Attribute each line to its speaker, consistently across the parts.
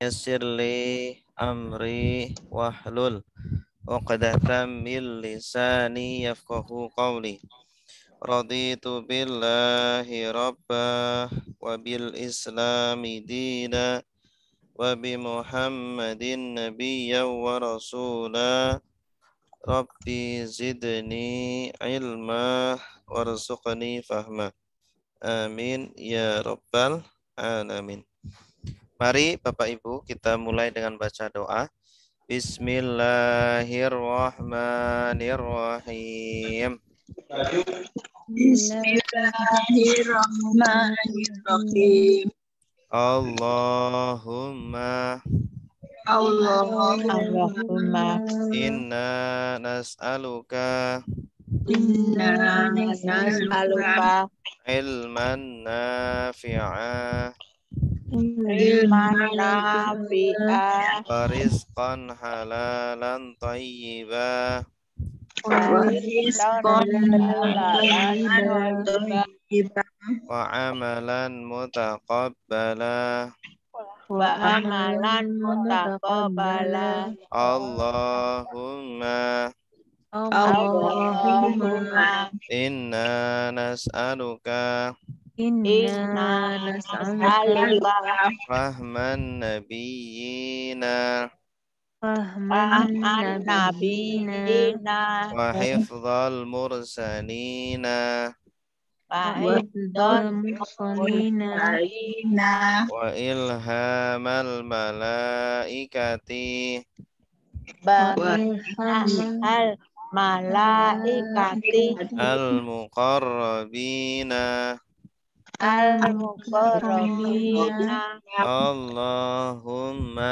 Speaker 1: yassir li amri wahlul 'uqdatam min lisani yafqahu qawli. Raditu billahi rabbah wa bil islami dina wa bi Muhammadin nabiyyan wa rasula. Rabbi zidni ilma warzuqni fahma. Amin ya rabbal alamin. Mari Bapak Ibu kita mulai dengan baca doa. Bismillahirrahmanirrahim.
Speaker 2: Bismillahirrahmanirrahim.
Speaker 1: Allahumma inna nas'aluka ilman nafi'a wa rizqan halalan tayyiba wa amalan mutaqabbala. Allahumma inna nas'aluka rahman nabiyyina wa hifdzal mursalina wa ilhamal malaikati al muqarrabina. Allahumma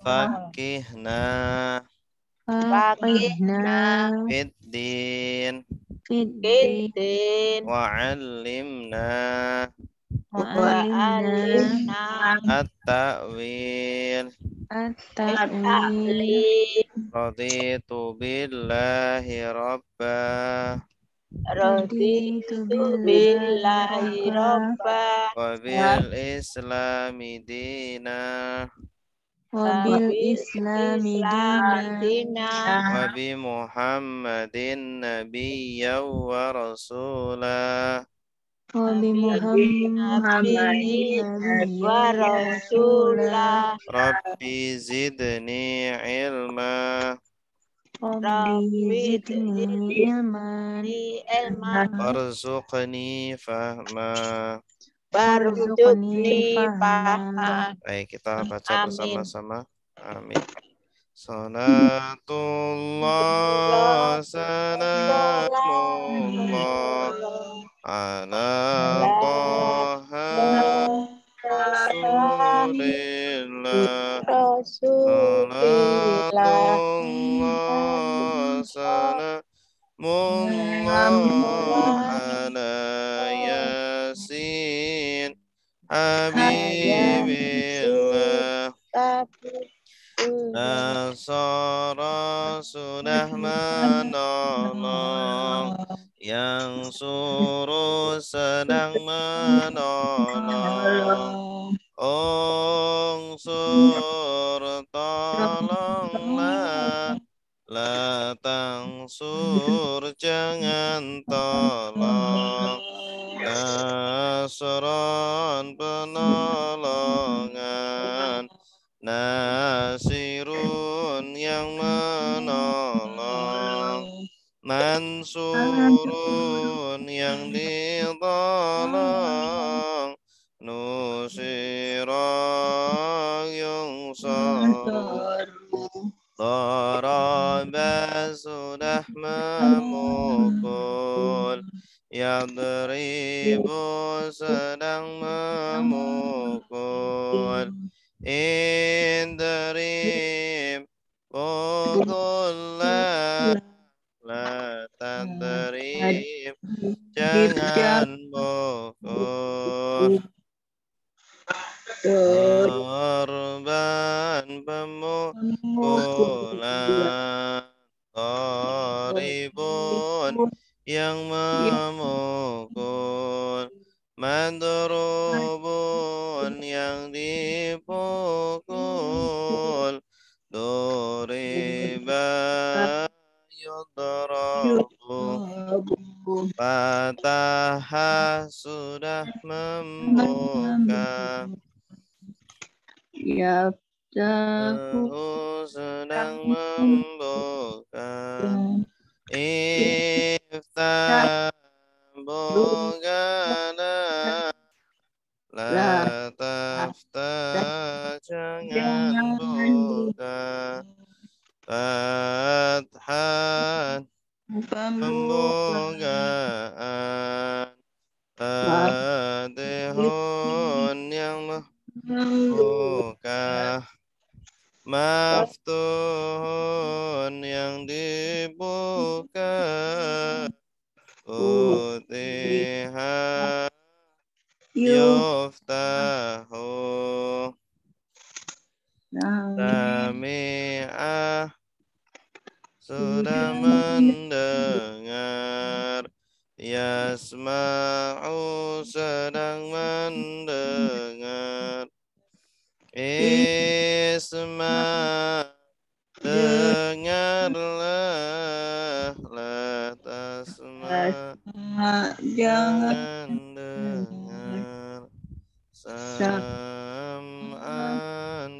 Speaker 1: fakihna fiddin wa 'allimna at-ta'wil. Raditu billahi rabba wa bil islami dina wa bi Muhammadin nabiyyan wa rasula. Rabbi zidni ilma warzuqni fahma. Baik, kita baca bersama-sama. Amin. Salatullah salamullah ala Taha Rasulillah. Salatullah salamullah ala Yasin Habibillah. Nasara sudah menolong, yang suruh sedang menolong. Unsur tolonglah, la tangsur jangan tolong. Nasron penolongan, Nasirun yang menolong, Mansurun yang ditolong, Nusirah yang sor. Daraba sudah memukul, Yadribu sedang memukul. Indrib pukullah, la tadrib jangan pukul. Korban pemukulan, Qaribun yang memukul, Madrubun yang dipukul, duriba yudrabu, Fatahah sudah membuka, Yaftahu sedang membuka, Iftah bukalah, La taftah jangan buka, Fathan pembukaan, Fatihun yang membuka, Maftuhun yang dibuka, Futiha yuftahu, Sami'ah sudah mendengar, Yasma'u sedang mendengar, Isma' dengarlah, La tasma' jangan dengar, Sam'an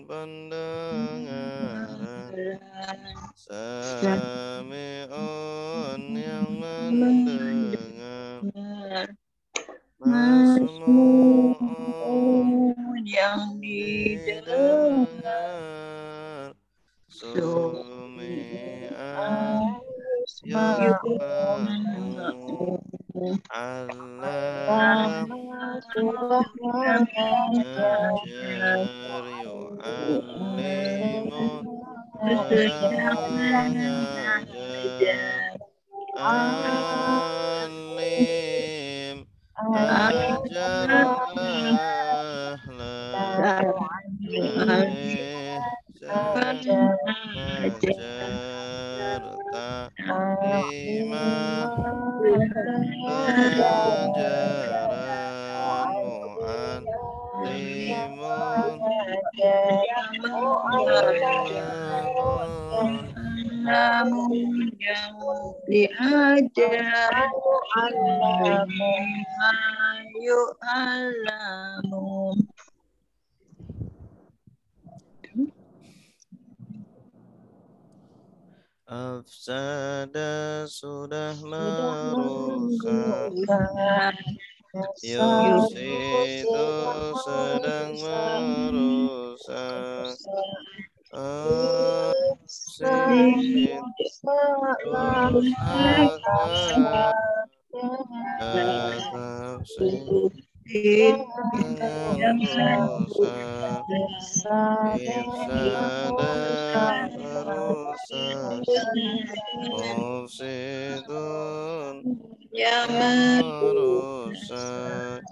Speaker 1: pendengaran, Sami'un yang mendengar, Masmu'un yang didengar, Sumi'an yusma'u, Alam mengajar, yu'allimu sedang mengajar, Alim ajarlah, La alih jangan ajar, Ta'limah pelajaran, Mu'allimun mu'allimun,
Speaker 2: yang diajar, yu'alamu.
Speaker 1: Afsada sudah merusak, Yufsidu sedang merusak, Afsid rusaklah, Tafsid jangan rusak, Ifsada merusak, Mufsidun merusak,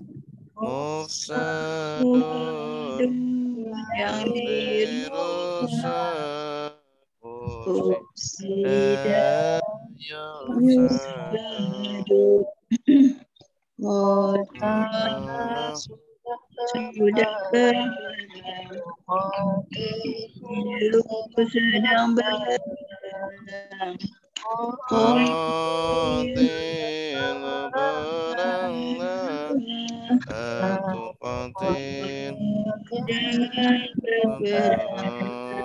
Speaker 1: Mufsadun yang dirusak, Mufsidan yufsadu, Allah
Speaker 2: Sudah sedang berjalan,
Speaker 1: Qatil beranglah, Satu qatil berperang,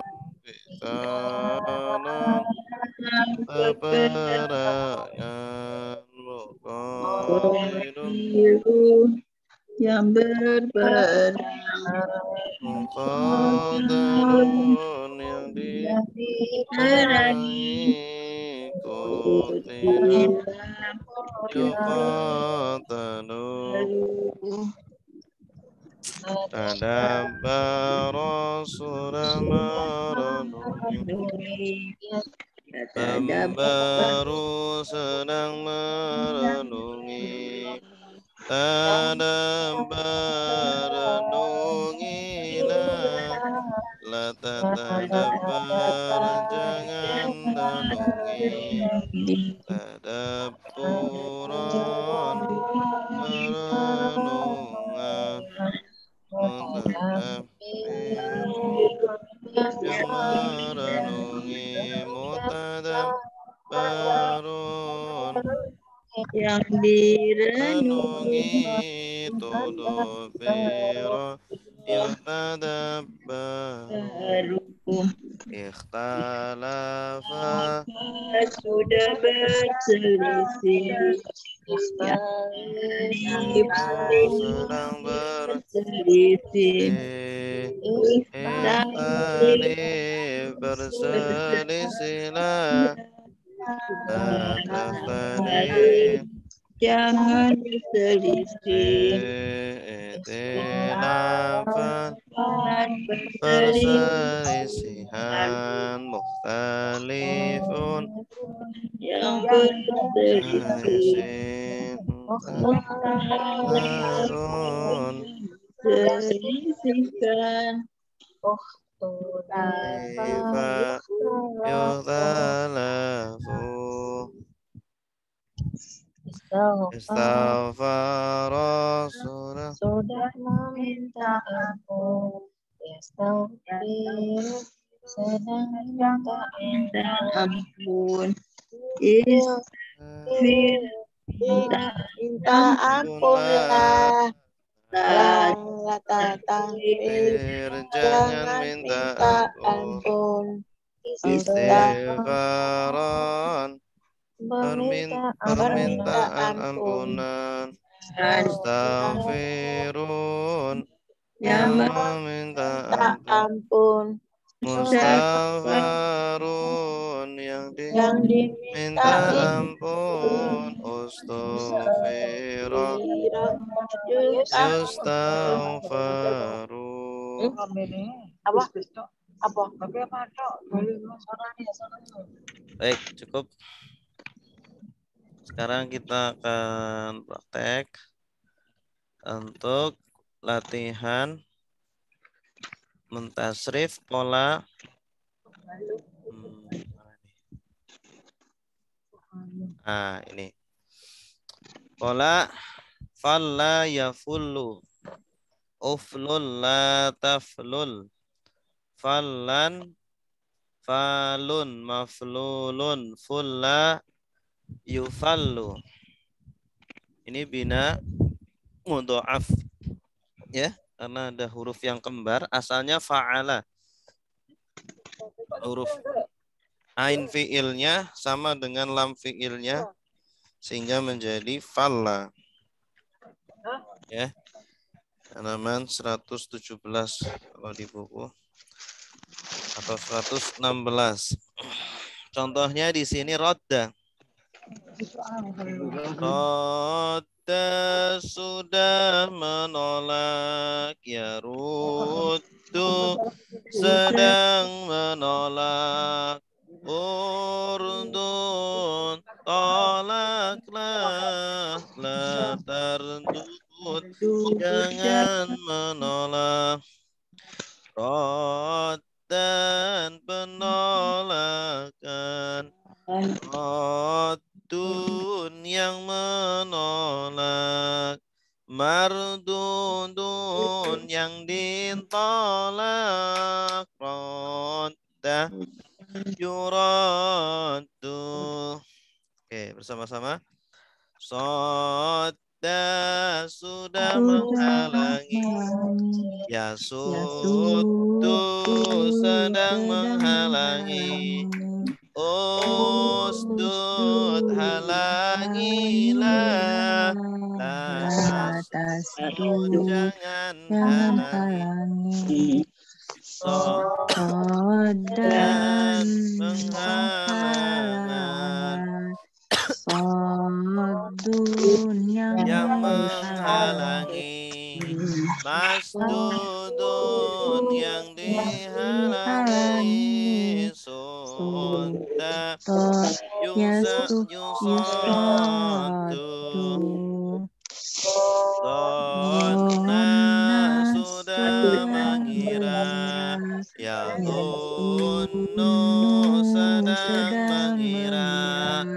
Speaker 1: Qitalan peperangan, Muqatilun
Speaker 2: yang berperang,
Speaker 1: Muqatalun yang diperangi, Qutilun yuqatalun, Tadabbara sudah merenungi, Pembaru sedang merenungi, Tadabbar renungilah, La tatadabbar jangan renungi, Tadabburan merenungan, yang merenungi mutadabbarun
Speaker 2: yang direnungi
Speaker 1: renungi tudubiro yutadabbaru
Speaker 2: baru
Speaker 1: ikhtalafa
Speaker 2: sudah berselisih yang
Speaker 1: sedang
Speaker 2: berselisih
Speaker 1: ikhtalif berselisihlah la takhtalif
Speaker 2: jangan berselisih
Speaker 1: ikhtilafan perselisihan mukhtalifun
Speaker 2: yang berselisih
Speaker 1: mukhtalifun
Speaker 2: selisihkan
Speaker 1: kaifa yukhtalafu istaghfara
Speaker 3: sudah meminta ampun, yastaghfir sedang minta
Speaker 2: ampun
Speaker 3: istighfar minta ampunlah la tatahfir
Speaker 1: jangan
Speaker 3: jangan
Speaker 1: minta
Speaker 3: minta
Speaker 1: ampun
Speaker 3: istighfar
Speaker 1: istighfaran permintaan ampunan astaghfirun yang meminta ampun mustaghfarun yang diminta ampun astaghfirun yustaghfaru
Speaker 3: apa
Speaker 1: baik cukup. Sekarang kita akan praktek untuk latihan mentasrif pola ini pola falla yafullu uflul la taflul fallan falun maflulun fulla yufallu. Ini bina mudha'af ya, karena ada huruf yang kembar. Asalnya fa'ala, huruf ain fiilnya sama dengan lam fiilnya sehingga menjadi falla ya. Halaman 117 kalau di buku atau 116. Contohnya di sini rodda. Rodda sudah menolak, ya ruddu sedang menolak, urdun tolaklah, la tardud jangan menolak, roddan penolakan, Raddun yang menolak, mardudun yang ditolak, radda yuraddu. Oke, bersama-sama. Sodda sudah menghalangi, yasuddu sedang menghalangi, usdud halangilah, la tasdud jangan halangi, dan penghalangan,
Speaker 3: sodun
Speaker 1: yang menghalangi, masdudun yang dihalangi, sodda yusadu, donna sudah mengira, ya dunnu sedang mengira,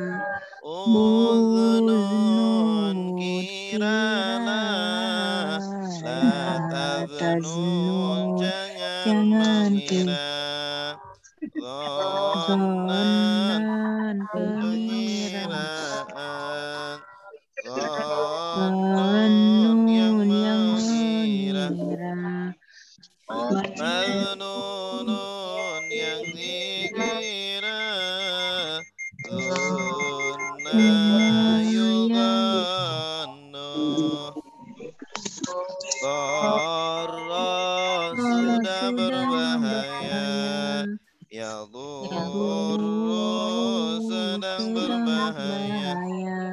Speaker 1: udhnun kiralah, la tadhnu taznu,
Speaker 2: jangan
Speaker 1: jangan
Speaker 2: mengira,
Speaker 1: zonan,
Speaker 2: pengiraan,
Speaker 1: pengiraan, zonun yang
Speaker 2: Zanun yang
Speaker 1: mengira,
Speaker 2: mengira,
Speaker 1: Maznunun yang dikira, Zunna
Speaker 2: yang
Speaker 1: yudhannu, Dharra sudah
Speaker 2: sudah
Speaker 1: berbahaya,
Speaker 2: berbahaya,
Speaker 1: Yadurru
Speaker 2: Yadurru
Speaker 1: sedang
Speaker 2: sedang
Speaker 1: berbahaya,
Speaker 2: berbahaya,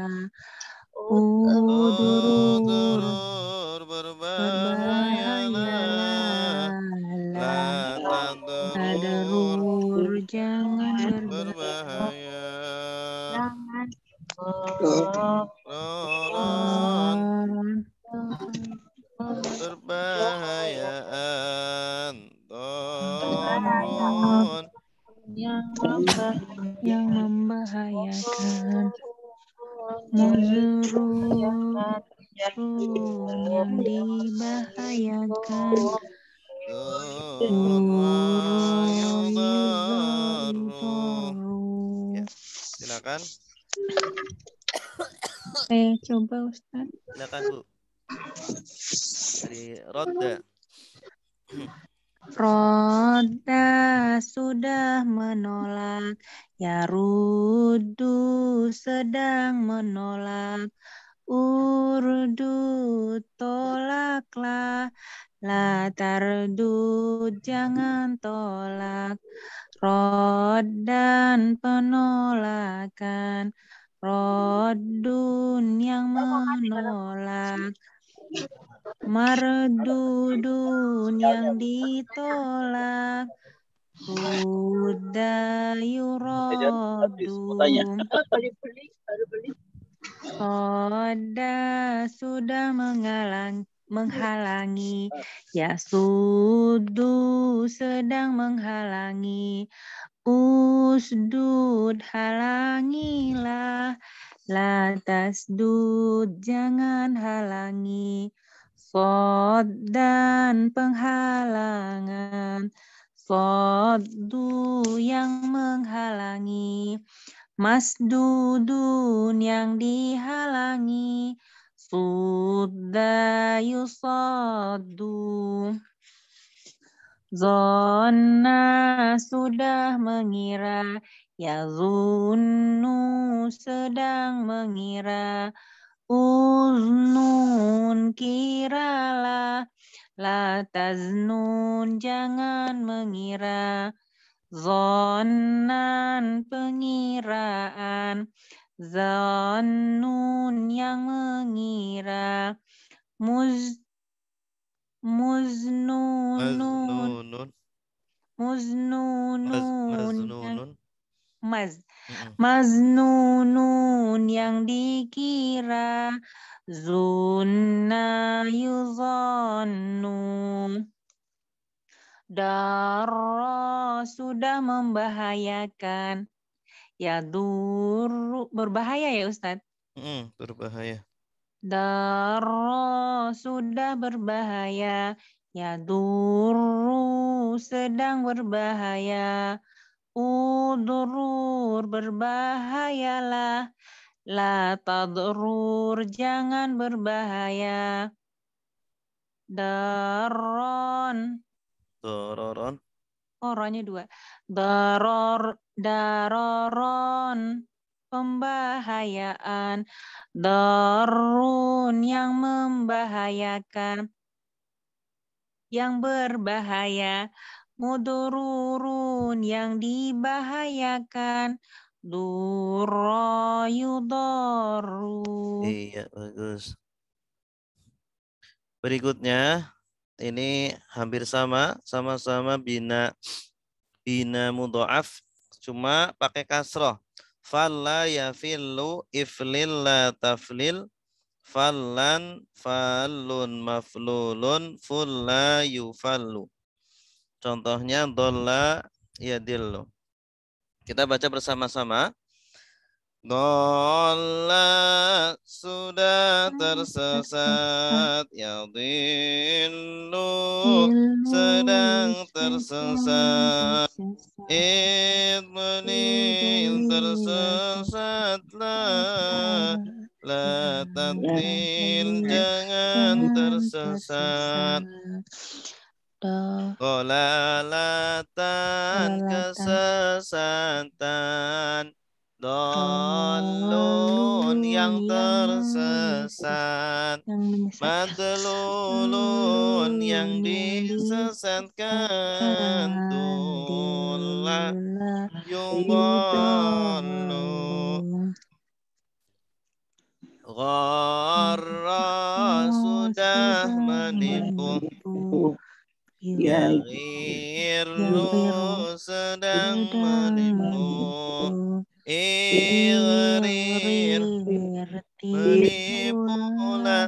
Speaker 2: Udurur
Speaker 1: Udurur berbahayalah,
Speaker 2: berbahayalah,
Speaker 1: La tadurur
Speaker 2: Tadarur jangan
Speaker 1: berbahaya, Roron berbahayaan, Dorun
Speaker 2: yang membahayakan, Muzurun yang dibahayakan,
Speaker 1: Durra yudaru. Ya,
Speaker 2: Yudaru.
Speaker 1: silakan.
Speaker 2: Coba Ustaz.
Speaker 1: Silakan Bu. Dari Rodda.
Speaker 2: Roda sudah menolak, Yarudu sedang menolak, Urdu tolaklah, La tardu jangan tolak, Rod dan penolakan, Rodun yang menolak, Mardudun yang ditolak, Rudda yuraddu, Soda sudah menghalangi, Yasudu sedang menghalangi, Usdud halangilah, La tasdud jangan halangi, Sod dan penghalangan, Soddu yang menghalangi, Masdudun yang dihalangi, Sudda yusaddu. Zona sudah mengira, Yazunnu sedang mengira, Uznun kiralah, La taznun jangan mengira, Zonan pengiraan, Zannun yang mengira, Muznunun
Speaker 1: Maznunun.
Speaker 2: Maznunun yang dikira, Zunna yuzannu. Darra sudah membahayakan, Yadurru berbahaya ya Ustadz.
Speaker 1: Berbahaya.
Speaker 2: Darra sudah berbahaya, Yadurru sedang berbahaya, Udurur berbahayalah, La tadrur jangan berbahaya, Daron.
Speaker 1: Dororon.
Speaker 2: Ronya 2. Daroron pembahayaan, Darun yang membahayakan, yang berbahaya, Mudururun yang dibahayakan, Durra yudaru.
Speaker 1: Iya, bagus. Berikutnya ini hampir sama-sama bina mudha'af, cuma pakai kasroh. Falla yafillu iflil la taflil, fallan fallun maflulun fulla yufallu. Contohnya dolla yadillu. Kita baca bersama-sama. Dolla sudah tersesat, yadillu sedang tersesat, idlil tersesatlah, la tadlil jangan tersesat, dolalatan kesesatan, dolun yang tersesat, madlulun yang disesatkan, dula yudallu, gharra sudah menipu, yaghirru sedang menipu, igrir menipulah,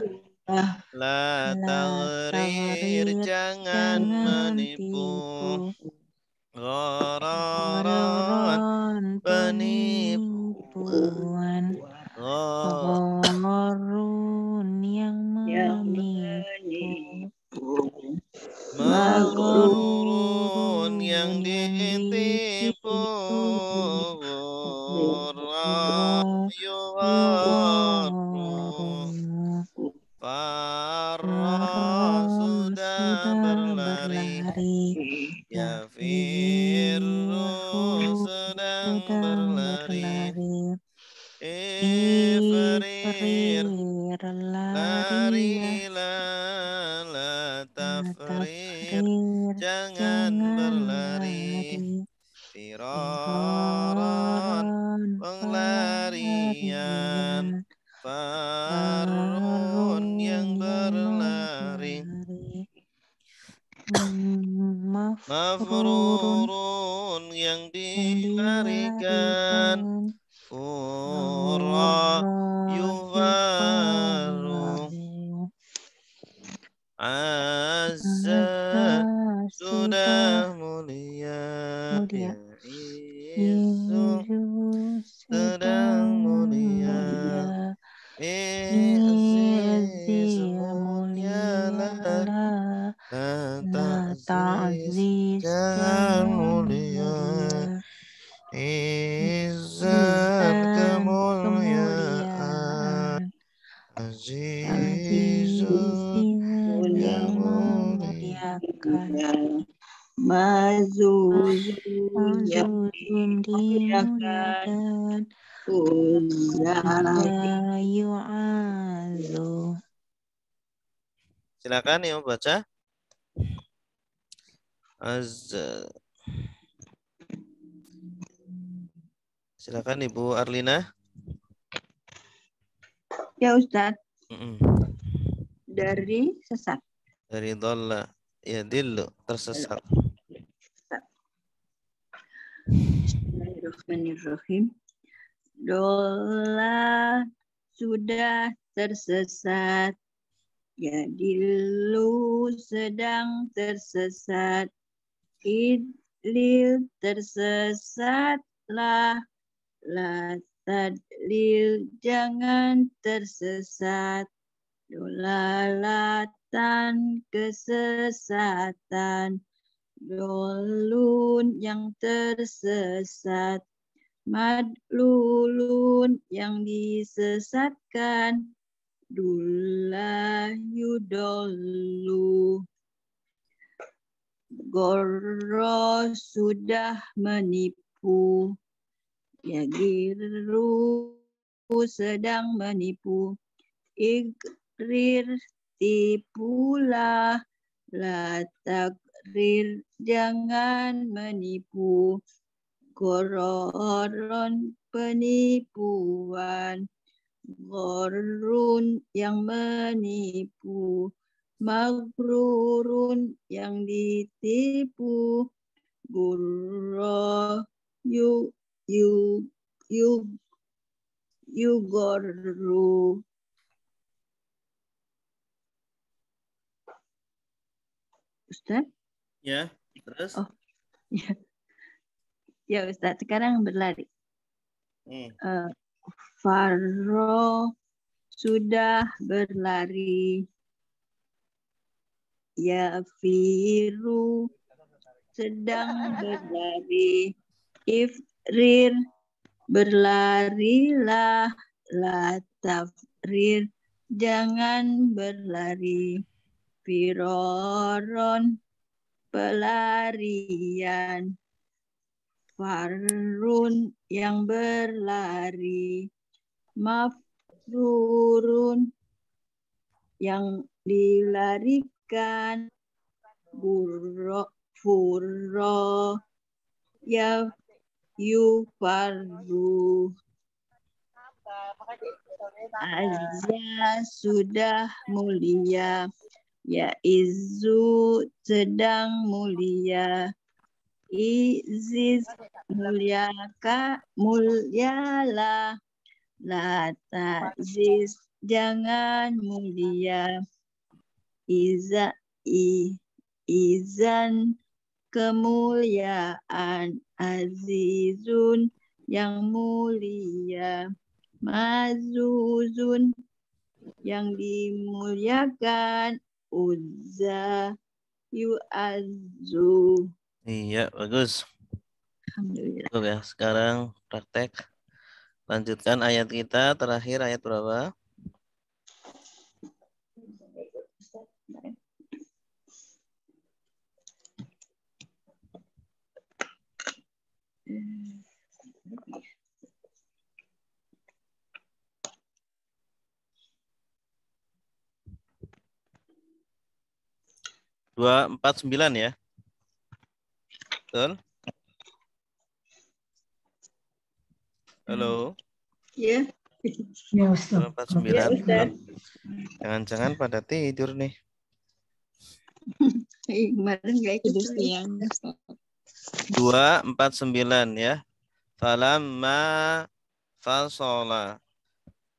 Speaker 1: la taghrir jangan menipu, ghararan penipuan,
Speaker 2: Gharun yang menipu,
Speaker 1: maghrurun yang ditipu, ghurra yugharru, farra sudah berlari, yafirru sedang berlari, ifrir larilah, la tafrir jangan berlari, firaran penglarian, farun yang berlari, mafrurun yang dilarikan, furra yufaru, azza sudah mulia, ya izzu sedang mulia, i'ziz mulyalah, la ta'ziz jangan mulia, izzat kemuliaan, azizun yang mulia,
Speaker 3: Mazuzun yang
Speaker 2: dimuliakan, yu'azu.
Speaker 1: Silakan yang baca. Azza. Silakan Ibu Arlina.
Speaker 3: Ya Ustadz,
Speaker 1: Mm-mm.
Speaker 3: dari sesat.
Speaker 1: Dari dhalla ya dillu tersesat.
Speaker 3: Bismillahirrahmanirrahim. Dola sudah tersesat, ya dilu sedang tersesat, idlil tersesatlah, la tadlil jangan tersesat, dolalatan kesesatan, dolun yang tersesat, madlulun yang disesatkan, dulla yudollu, gorro sudah menipu, yagiru sedang menipu, igrir tipulah, la takrir jangan menipu, gororon penipuan, gorun yang menipu, magrurun yang ditipu, gurro yugorru. Ustaz?
Speaker 1: Ya, terus?
Speaker 3: Oh, ya. Ya Ustaz, sekarang berlari. Farro sudah berlari. Yafiru sedang berlari. Ifrir berlarilah. La tafrir jangan berlari. Firoron pelarian. Farun yang berlari. Mafrurun yang dilarikan. Furro ya yufarru. Azza sudah mulia. Ya izu sedang mulia. Iziz mulyalah. La ta'ziz jangan mulia. Izan kemuliaan. Azizun yang mulia. Mazuzun yang dimuliakan. Uzza yu'azzu.
Speaker 1: Iya, bagus.
Speaker 3: Alhamdulillah.
Speaker 1: Cukup ya. Sekarang praktek. Lanjutkan ayat kita. Terakhir ayat berapa? Dua empat sembilan ya. Betul? Halo.
Speaker 3: Ya.
Speaker 4: Ya Ustaz.
Speaker 1: 249.
Speaker 3: Ya, Ustaz.
Speaker 1: Jangan-jangan pada tidur nih.
Speaker 3: Kemarin nggak ikut siang.
Speaker 1: 249 ya. Falamma fasala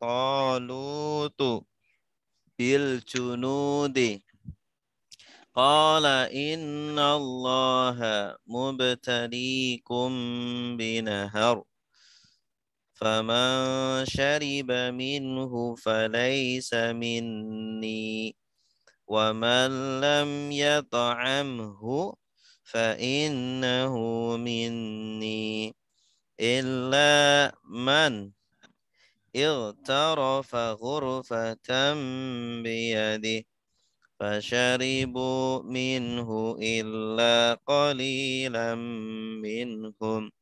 Speaker 1: talutu bil junudi qala inna allaha mubtaliikum binahar faman syariba minhu falaysa minni wa man lam yat'amhu fa innahu minni illa man igtarafa ghurfatan biyadih fasharibu minhu illa qalilan minhum.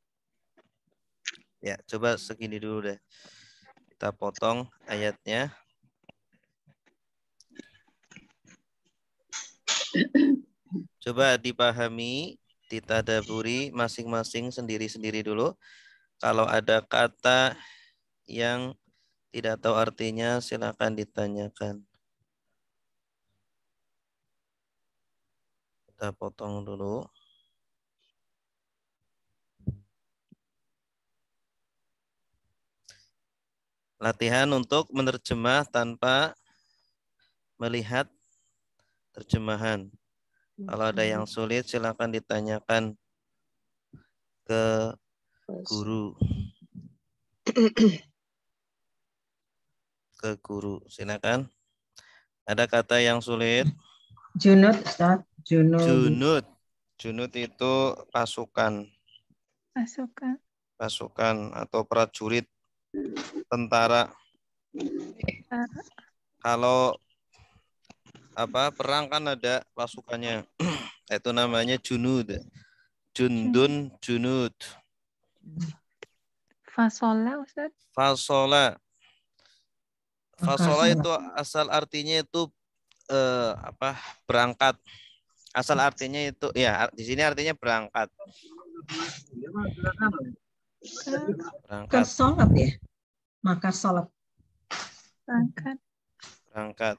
Speaker 1: Ya, coba segini dulu deh. Kita potong ayatnya. Coba dipahami, ditadaburi masing-masing sendiri-sendiri dulu. Kalau ada kata yang tidak tahu artinya, silakan ditanyakan. Kita potong dulu. Latihan untuk menerjemah tanpa melihat terjemahan. Kalau ada yang sulit, silakan ditanyakan ke guru. Ke guru, silakan. Ada kata yang sulit?
Speaker 4: Junud, Ustaz. Junud.
Speaker 1: Junud. Junud itu pasukan.
Speaker 2: Pasukan.
Speaker 1: Pasukan atau prajurit tentara. Kalau perang kan ada pasukannya. Itu namanya junud. Jundun, junud.
Speaker 2: Fasola, Ustaz.
Speaker 1: Fasola. Fasola itu asal artinya itu berangkat. Asal artinya itu ya di sini artinya berangkat.
Speaker 4: Bukan sholat ya? Maka sholat.
Speaker 2: Berangkat.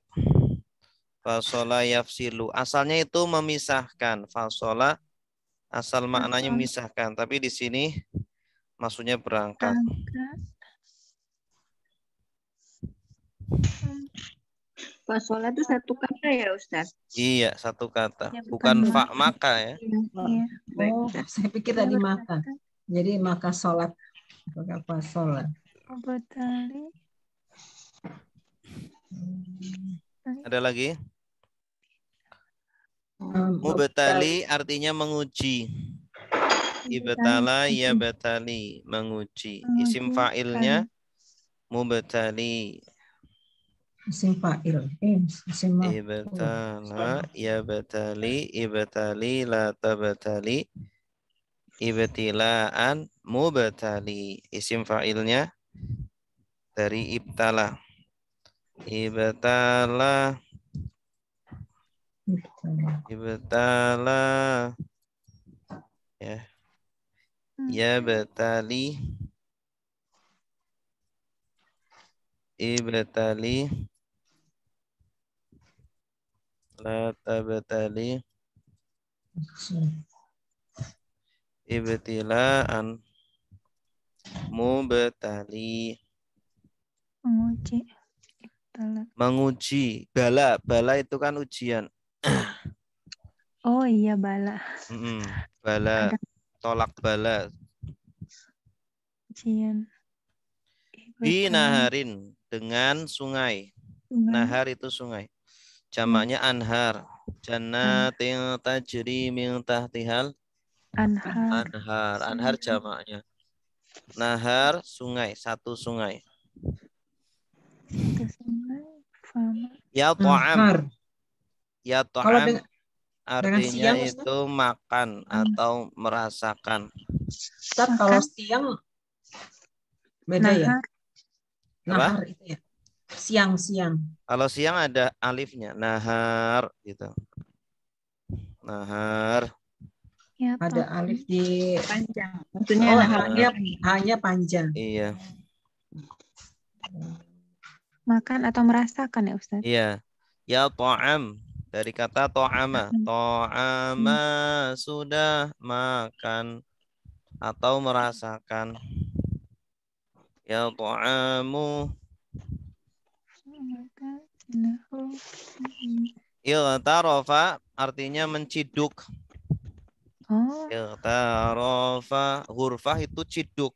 Speaker 1: Fasola yafsilu. Asalnya itu memisahkan. Fasola asal maknanya memisahkan. Tapi di sini maksudnya berangkat.
Speaker 3: Fasola itu satu kata ya, Ustaz?
Speaker 1: Iya, satu kata.
Speaker 2: Ya,
Speaker 1: bukan fa maka ya.
Speaker 2: Iya.
Speaker 3: Baik,
Speaker 4: Oh,
Speaker 3: Ustaz.
Speaker 4: saya pikir tadi maka. Jadi maka sholat. Maka sholat.
Speaker 2: Mubtali.
Speaker 1: Ada lagi? Mubtali artinya menguji. Ibtala ya batali, menguji. Isim fa'ilnya mubtali.
Speaker 4: Isim fa'il. Isim maf'ul.
Speaker 1: Ibtala ya batali, ibtali la tabatali, ibtilaan mubtali. Isim fa'ilnya dari ibtala. Ibtala, ibtala, ya batali, ibtali, la tabatali, ibtilaan mubtali.
Speaker 2: Menguji. Ibtala.
Speaker 1: Menguji. Bala, bala itu kan ujian.
Speaker 2: Oh iya, bala.
Speaker 1: Bala,
Speaker 2: Ada
Speaker 1: tolak bala.
Speaker 2: ujian.
Speaker 1: Binaharin, dengan sungai. Nahar itu sungai. Jamaknya anhar. Jannatin tajri min tahtihal
Speaker 2: Anhar.
Speaker 1: anhar. Anhar jamaknya. Nahar, sungai, satu sungai.
Speaker 2: Satu sungai. Fama.
Speaker 1: Ya ta'am. Ya
Speaker 4: Kalau
Speaker 1: ta'am artinya
Speaker 4: siang,
Speaker 1: itu makan atau merasakan.
Speaker 4: Ustaz, kalau siang beda ya? Nahar itu ya. Siang-siang.
Speaker 1: Kalau siang ada alifnya, nahar gitu. Nahar.
Speaker 2: Ya,
Speaker 4: ada alif di
Speaker 3: Panjang. Maksudnya
Speaker 4: hanya panjang.
Speaker 1: Iya.
Speaker 2: makan atau merasakan ya Ustaz?
Speaker 1: Iya. Ya ta'am dari kata ta'ama. Ta'ama sudah makan atau merasakan. Ya ta'amu. Iltarafa artinya menciduk.
Speaker 2: Oh.
Speaker 1: Iltarafa, hurfah itu ciduk.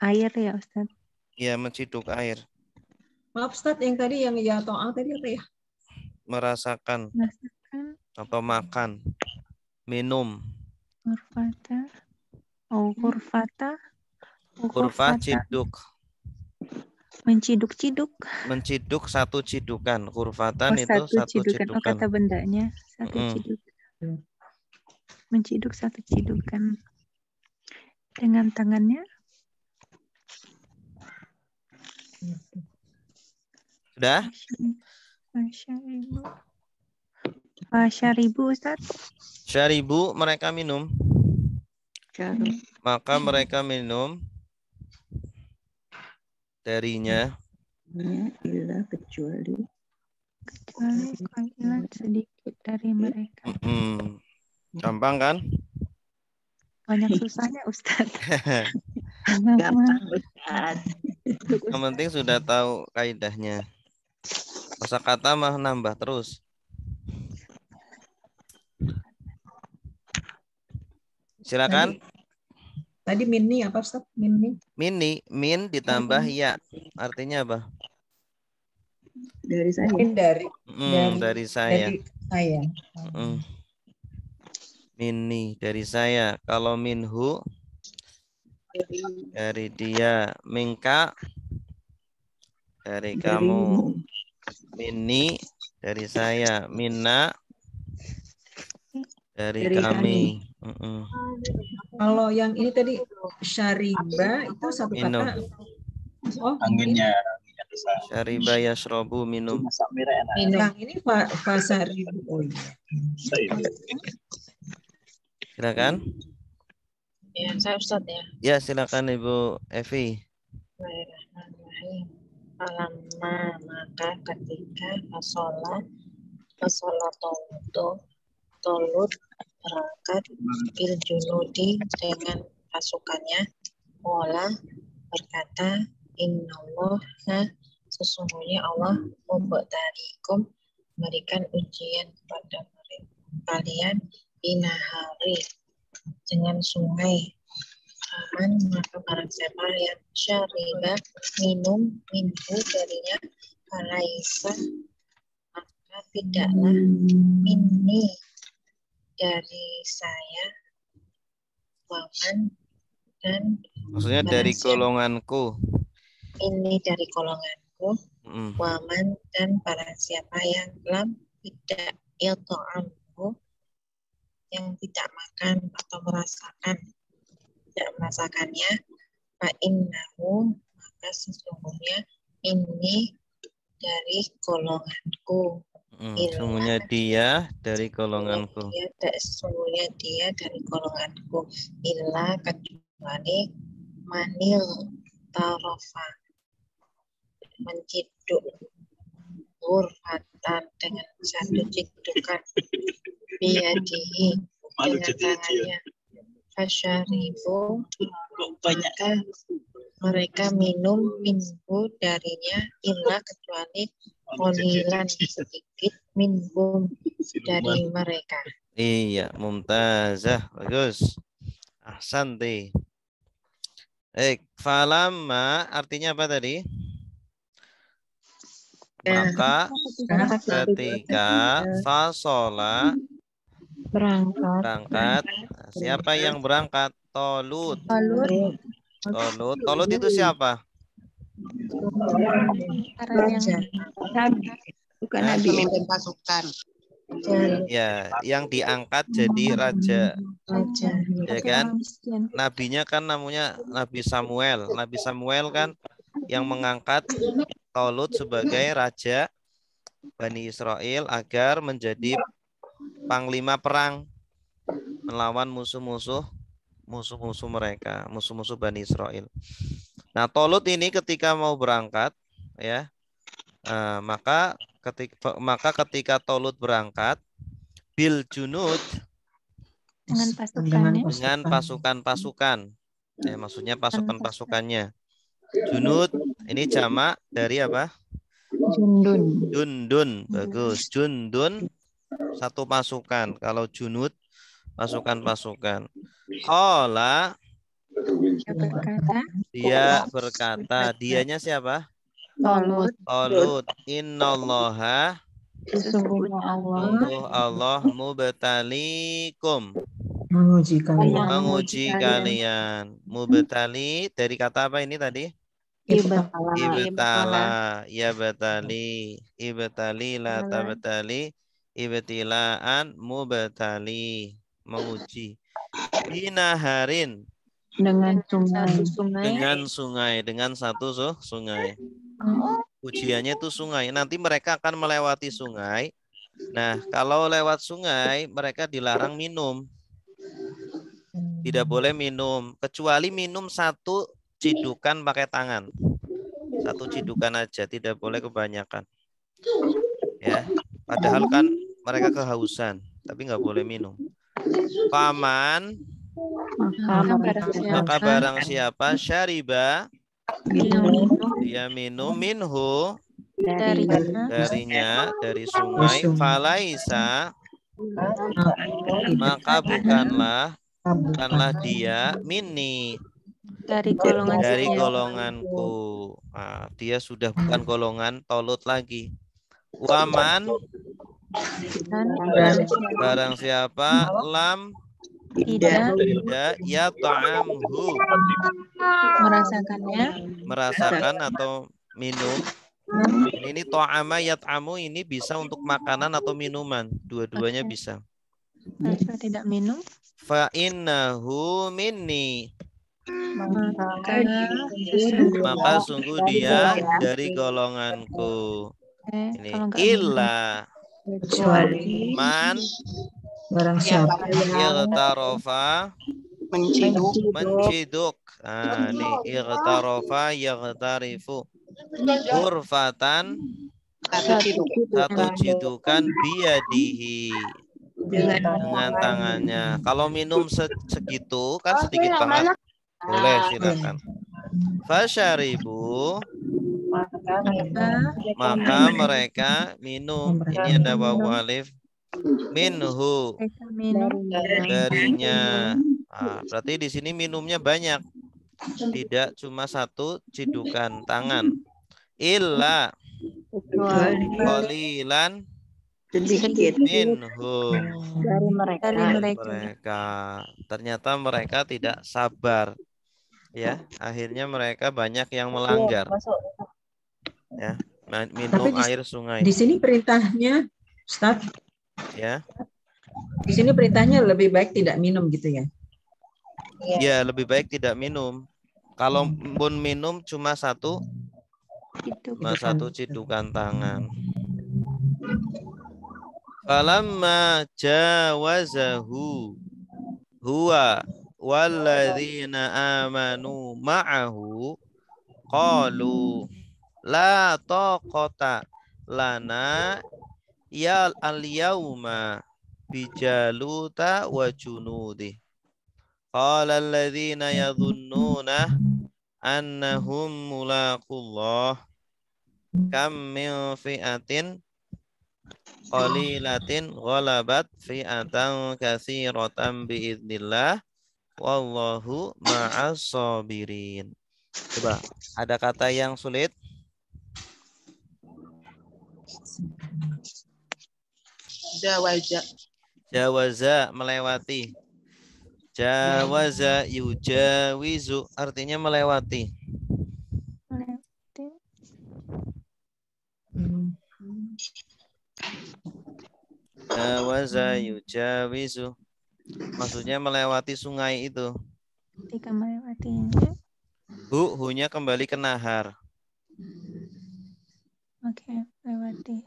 Speaker 2: Air ya Ustaz?
Speaker 1: Ya, menciduk air.
Speaker 4: Maaf Ustaz, yang tadi yang ya to'al tadi apa ya?
Speaker 1: Merasakan. Atau makan. Minum.
Speaker 2: Hurfata. Oh, hurfata.
Speaker 1: Hurfah ciduk.
Speaker 2: Menciduk-ciduk.
Speaker 1: Menciduk satu cidukan. Hurfatan itu satu cidukan.
Speaker 2: Oh, kata bendanya. Satu cidukan. Menciduk satu cidukan. Dengan tangannya.
Speaker 1: Sudah?
Speaker 2: Syaribu Ustaz.
Speaker 1: Syaribu, mereka minum. Maka mereka minum darinya.
Speaker 3: Kecuali
Speaker 2: kailan sedikit dari mereka.
Speaker 1: Gampang kan?
Speaker 2: Banyak susahnya Ustaz.
Speaker 3: gampang Ustaz.
Speaker 1: Yang penting sudah tahu kaidahnya. Kosakata mah nambah terus. Silakan.
Speaker 4: Tadi mini apa Ustaz?
Speaker 1: Min ditambah ya. Artinya apa?
Speaker 3: Dari saya.
Speaker 1: Dari saya.
Speaker 4: Dari saya.
Speaker 1: Mini dari saya. Kalau minhu dari dia. Minka dari kamu. Mini dari saya. Minna dari kami.
Speaker 4: Kalau yang ini tadi syariba itu satu
Speaker 1: minum.
Speaker 4: kata.
Speaker 5: Anginnya.
Speaker 1: Syariba yashrobu minum.
Speaker 4: Yang ini fasaribu. Oh iya.
Speaker 1: Silakan.
Speaker 6: Ya, saya Ustaz ya.
Speaker 1: Ya, silakan Ibu Evi.
Speaker 6: Bismillahirrahmanirrahim. Alamma, maka ketika fasolat tolut berangkat bil junudi dengan pasukannya, wala berkata, innallaha, sesungguhnya Allah membuatarikum, memberikan ujian kepada kalian binahari dengan sungai. Aman maka barang siapa yang syariba minum minhu darinya falaisa maka tidaklah minni dari saya waman dan
Speaker 1: Maksudnya dari
Speaker 6: barang siapa
Speaker 1: golonganku.
Speaker 6: ini dari golonganku
Speaker 1: Mm.
Speaker 6: waman dan barang siapa yang lam tidak yata'amhu yang tidak makan atau tidak merasakannya fa innahu maka sesungguhnya ini dari golonganku
Speaker 1: Sungguhnya dia dari golonganku.
Speaker 6: sesungguhnya dia dari golonganku illa kecuali manil tarofa menciduk hurfatan dengan satu cidukan biadihi
Speaker 5: Malu
Speaker 6: dengan
Speaker 5: jadi dia.
Speaker 6: tangannya fasyaribu
Speaker 5: Kok banyak.
Speaker 6: maka mereka minum minhu darinya illa kecuali qalilan sedikit minhum dari mereka.
Speaker 1: Iya, mumtazah. Bagus. Ahsanti. Falamma artinya apa tadi? Maka ketika fasola berangkat. Nah, siapa yang berangkat? Tolut. Tolut itu siapa?
Speaker 3: Bukan
Speaker 1: Hah?
Speaker 3: Nabi. Pemimpin pasukan.
Speaker 1: Ya, yang diangkat jadi raja.
Speaker 6: Raja.
Speaker 1: Ya kan? Nabinya kan namanya Nabi Samuel. Nabi Samuel kan yang mengangkat Tolut sebagai raja Bani Israel agar menjadi panglima perang melawan musuh-musuh mereka, musuh-musuh Bani Israel. Nah, Tolut ini ketika mau berangkat, ya, maka ketika Tolut berangkat, bil junud dengan pasukan-pasukan, ya, maksudnya pasukan-pasukannya. Junud ini jamak dari apa? Jundun. Bagus. Jundun satu pasukan. Kalau junud pasukan-pasukan. Qala dia berkata, dianya siapa? Tolut. Innallaha
Speaker 2: Sesungguhnya
Speaker 1: sungguh Allah mubtalikum
Speaker 4: Menguji kalian.
Speaker 1: menguji kalian. Mubtali dari kata apa ini tadi? Ibtala, ya batali, ibtali la tabtali, ibtilaan mubtali, menguji. Binaharin
Speaker 2: dengan sungai.
Speaker 1: dengan satu sungai. Ujiannya itu sungai. Nanti mereka akan melewati sungai. Nah, kalau lewat sungai, mereka dilarang minum. Tidak boleh minum, kecuali minum satu cidukan pakai tangan. Satu cidukan aja, tidak boleh kebanyakan. Ya, padahal kan mereka kehausan, tapi nggak boleh minum. Paman, maka barang siapa syariba dia minum minhu darinya dari sungai, falaisa maka bukanlah dia minni dari golonganku. Nah, dia sudah bukan golongan Tolut lagi. Waman barang siapa lam tidak ya ta'amhu merasakan atau minum. Ini ta'ama yat'amu ini bisa untuk makanan atau minuman, dua-duanya bisa.
Speaker 2: Tidak minum
Speaker 1: Fa innahu minni maka sungguh dia dari golonganku. Ini illa man
Speaker 4: Barang siapa
Speaker 1: irtarofa menciduk. Nah, ini irtarofa yaghtarifu hurfatan satu cidukan biadihi dengan tangannya. Kalau minum segitu kan sedikit banget. Boleh, silakan. Fasyaribu maka mereka minum. Ini ada wawu alif. Minhu darinya Nah, berarti di sini minumnya banyak. Tidak cuma satu cidukan tangan. Illa qalilan
Speaker 3: Sedikit
Speaker 1: minhum.
Speaker 3: dari mereka.
Speaker 1: Mereka. Ternyata mereka tidak sabar. Ya, akhirnya mereka banyak yang melanggar. Ya, minum air sungai.
Speaker 4: Di sini perintahnya, Ustaz,
Speaker 1: Ya.
Speaker 4: di sini perintahnya lebih baik tidak minum gitu ya?
Speaker 1: Ya, lebih baik tidak minum. Kalau pun minum cuma satu cidukan tangan. Falamma jawazahu huwa walladzina amanu ma'ahu qalu la taqata lana ya al-yawma bijaluta wa junudi. Qala alladzina yadhunnuna annahum mulaqullah kam min fi'atin qalilatin ghalabat fi'atan katsiratan biidznillah wallahu ma'as sabirin. Coba, ada kata yang sulit? Jawaza, melewati. Jawaza yujawizu artinya melewati. Jawaza yujawizu maksudnya melewati sungai itu.
Speaker 2: Ketika melewatinya.
Speaker 1: Hunya kembali ke nahar.
Speaker 2: Oke, lewati.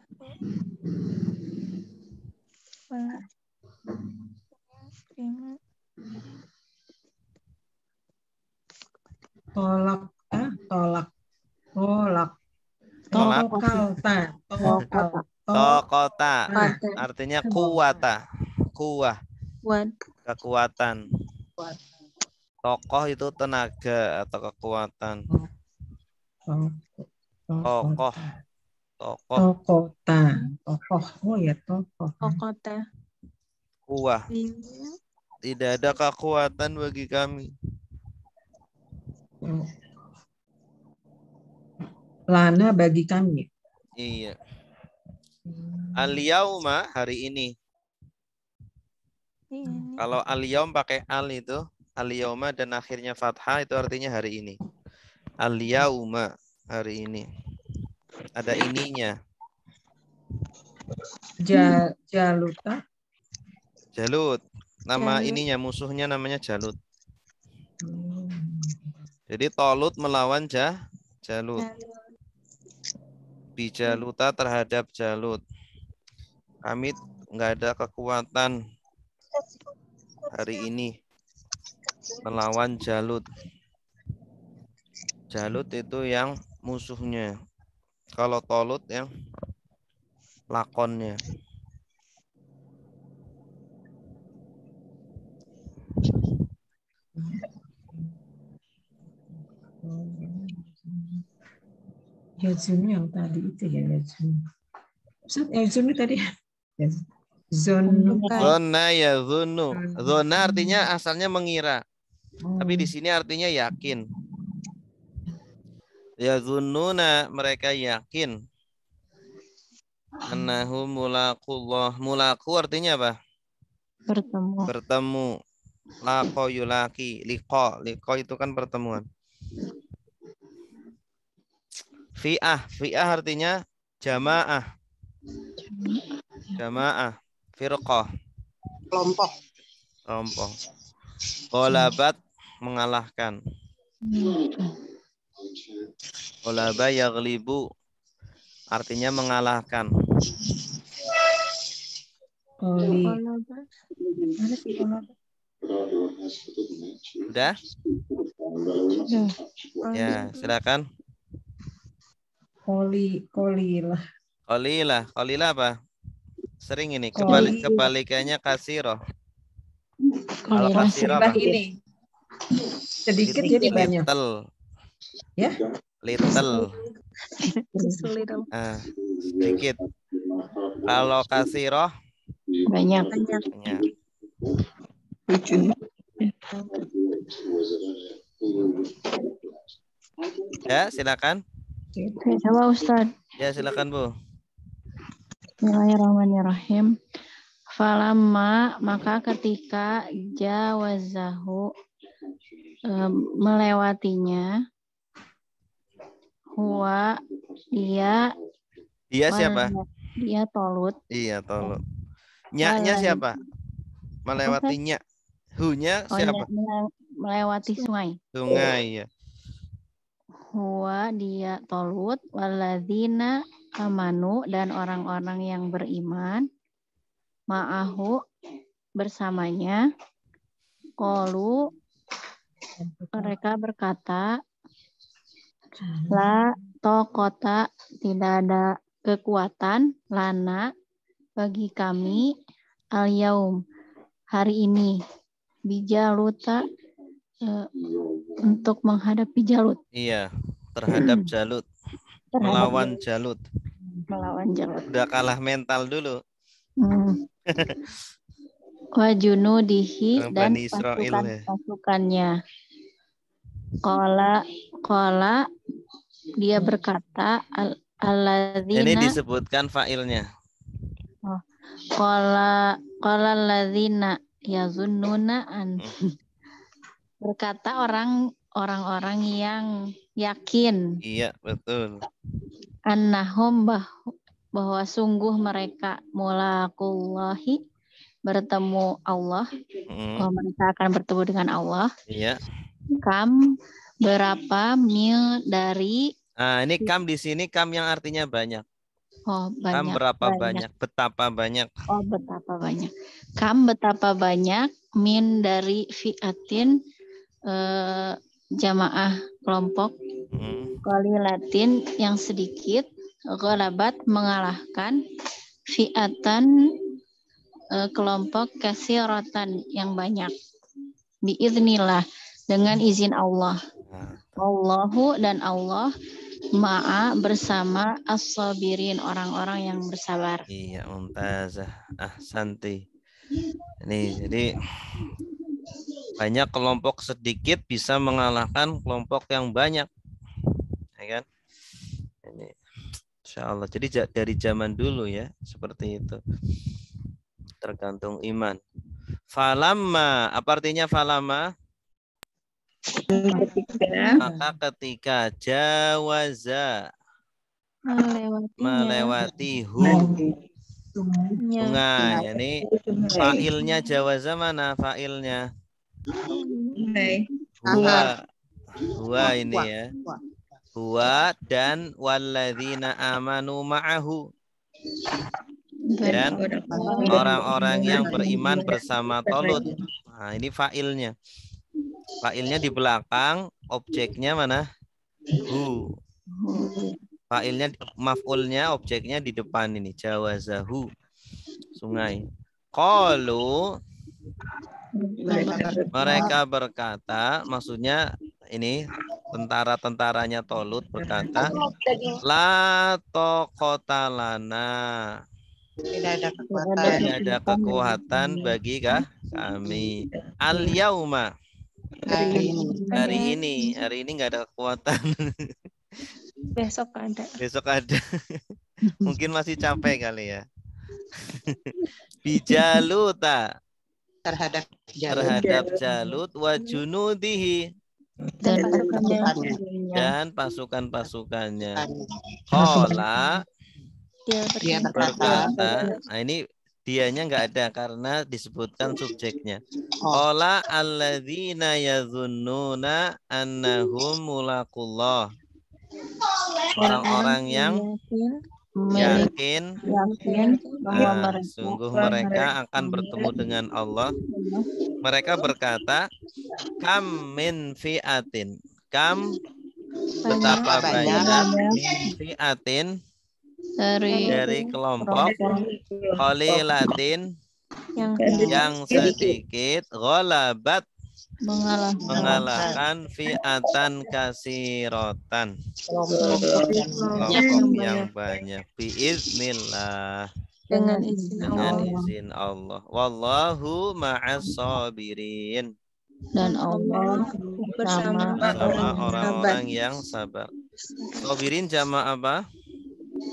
Speaker 4: Tolak.
Speaker 1: Tokota artinya kuwata. Kekuatan. Tokoh itu tenaga atau kekuatan. Tokoh.
Speaker 4: Oh ya, tokoh.
Speaker 1: Kuwah. Tidak ada kekuatan bagi kami.
Speaker 4: Lana bagi kami.
Speaker 1: Iya. Al-yauma hari ini. Kalau al-yaum pakai al itu, al-yauma dan akhirnya fathah itu artinya hari ini. Al-yauma hari ini. Ada ininya.
Speaker 4: Jaluta.
Speaker 1: Jalut. Nama ininya musuhnya namanya Jalut. Jadi Tolut melawan Jalut. Bijaluta terhadap Jalut. Kami nggak ada kekuatan hari ini melawan Jalut. Jalut itu yang musuhnya. Kalau Tolut yang lakonnya.
Speaker 4: Yazun yang tadi itu ya, Yazun. Ustaz, Yazun tadi.
Speaker 1: Zona ya zunu. Zona artinya asalnya mengira. Tapi di sini artinya yakin. Ya zununa mereka yakin. Annahum mulaqullah. Mulaku artinya apa? Bertemu. Laqo yulaki. Liqo itu kan pertemuan. Fi'ah artinya jamaah. Firqah. Kelompok. Qolabat mengalahkan. Qolaba yaghlibu artinya mengalahkan. Udah? Ya, silakan. Qalilah apa? Sering ini kebalikannya kasiroh. Kalau kasiroh apa?
Speaker 4: Ini sedikit jadi banyak. Ya?
Speaker 1: Little. Sedikit. Kalau kasiroh
Speaker 3: banyak.
Speaker 1: Ya, silakan.
Speaker 2: Coba Ustaz.
Speaker 1: Ya, silakan Bu.
Speaker 2: Bismillahirrahmanirrahim. Falamma, maka ketika jawazahu, melewatinya, huwa, dia,
Speaker 1: Dia siapa?
Speaker 2: dia Tolut.
Speaker 1: Iya, tolong. Nya-nya siapa? Melewatinya. Hu-nya siapa?
Speaker 2: Melewati sungai.
Speaker 1: Sungai ya.
Speaker 2: Huwa, dia Tolut, waladzina amanu, dan orang-orang yang beriman, ma'ahu, bersamanya, qalu, mereka berkata, la taqata, tidak ada kekuatan, lana, bagi kami, al-yaum, hari ini, bijaluta, untuk menghadapi Jalut.
Speaker 1: Iya, terhadap Jalut. Melawan Jalut.
Speaker 2: Melawan Jalut.
Speaker 1: Udah kalah mental dulu.
Speaker 2: Wa junudihi,
Speaker 1: Orang
Speaker 2: dan
Speaker 1: Bani Israel, ya.
Speaker 2: pasukannya. Qala dia berkata, alladzina,
Speaker 1: Ini disebutkan fa'ilnya.
Speaker 2: qala alladzina yazunnuna an, berkata orang-orang yang yakin,
Speaker 1: Iya, betul.
Speaker 2: annahum, bahwa sungguh mereka mulaqullahi, bertemu Allah, bahwa mereka akan bertemu dengan Allah.
Speaker 1: Iya.
Speaker 2: Kam, berapa, mil, dari.
Speaker 1: Nah, ini kam di sini kam yang artinya banyak.
Speaker 2: Oh, banyak.
Speaker 1: Kam berapa banyak? Betapa banyak.
Speaker 2: Oh, betapa banyak. Kam, betapa banyak, min, dari fi'atin, jamaah kelompok, qalilatin, yang sedikit, ghalabat, mengalahkan, fi'atan, kelompok katsiratan, yang banyak, biiznillah, dengan izin Allah. Allahu, dan Allah, ma'a, bersama, as-sabirin, orang-orang yang bersabar.
Speaker 1: Iya, mumtazah. Santi. Ini jadi banyak kelompok sedikit bisa mengalahkan kelompok yang banyak. Ya kan? Ini insyaallah. Jadi dari zaman dulu ya, seperti itu. Tergantung iman. Falamma, apa artinya falamma? Maka ketika jawaza, melewati sungai. Ini fa'ilnya jawaza mana fa'ilnya? Huwa ini ya. Huwa dan walladzina amanu ma'ahu. Dan orang-orang yang beriman bersama Tolut. Nah, ini fa'ilnya. Fa'ilnya di belakang, objeknya mana? Hu. Fa'ilnya, maf'ulnya, objeknya di depan ini. Jawazahu. Sungai. Qalu, mereka berkata, maksudnya ini tentara-tentaranya Tolut berkata, la taqata lana. Tidak ada kekuatan bagi kami. Al-yauma. Hari ini nggak ada kekuatan.
Speaker 2: Besok ada.
Speaker 1: Besok ada. Mungkin masih capek kali ya. Bijaluta, terhadap Jalut, wa junudihi, dan pasukan-pasukannya. Qala, dia berkata, nah ini dianya nggak ada karena disebutkan subjeknya. Qala alladzina yazunnuna annahum mulaqullah. Orang-orang yang yakin bahwa sungguh mereka akan bertemu dengan Allah. Mereka berkata, kam min fi'atin. Kam, betapa banyak, min fi'atin, dari kelompok, qalilatin, yang sedikit, ghalabat, mengalahkan fi'atan kasirotan, kelompok yang banyak, biiznillah, dengan izin Allah. Wallahu ma'as sabirin,
Speaker 2: Dan Allah bersama
Speaker 1: orang-orang yang sabar. Sobirin jamak apa?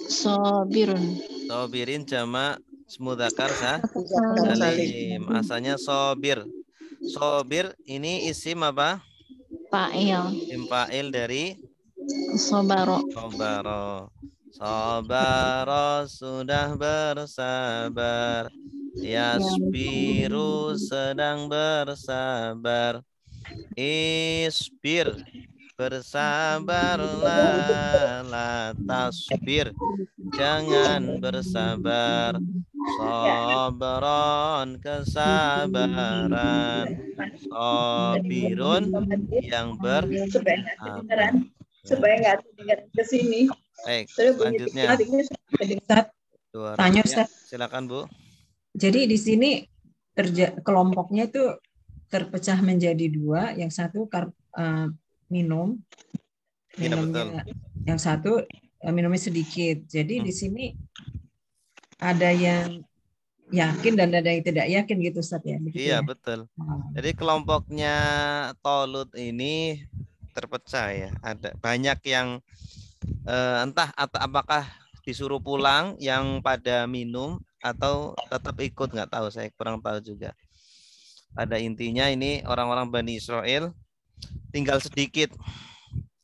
Speaker 2: sobirun.
Speaker 1: Sobirin jamak mudzakkar salim. Asalnya sobir. Sobir ini isim apa?
Speaker 2: Fa'il.
Speaker 1: Isim fa'il dari
Speaker 2: Sobaro.
Speaker 1: sobaro. Sobaro sudah bersabar. Yasbiru sedang bersabar. Isbir bersabarlah, la tasbir jangan bersabar. Sabron kesabaran. Sabirun yang bersabar.
Speaker 3: Supaya nggak ingat ke sini.
Speaker 1: Baik, selanjutnya.
Speaker 4: Ustaz, tanya Ustaz.
Speaker 1: Silakan Bu.
Speaker 4: Jadi di sini kelompoknya itu terpecah menjadi dua. Yang satu minum,
Speaker 1: Iya,
Speaker 4: minumnya, yang satu minumnya sedikit. Jadi di sini ada yang yakin dan ada yang tidak yakin gitu Ustaz ya. Begitu
Speaker 1: Iya,
Speaker 4: ya?
Speaker 1: betul. Jadi kelompoknya Tolut ini terpecah ya. Ada banyak yang entah apakah disuruh pulang yang pada minum atau tetap ikut, nggak tahu, saya kurang tahu juga. Pada intinya ini orang-orang Bani Israel tinggal sedikit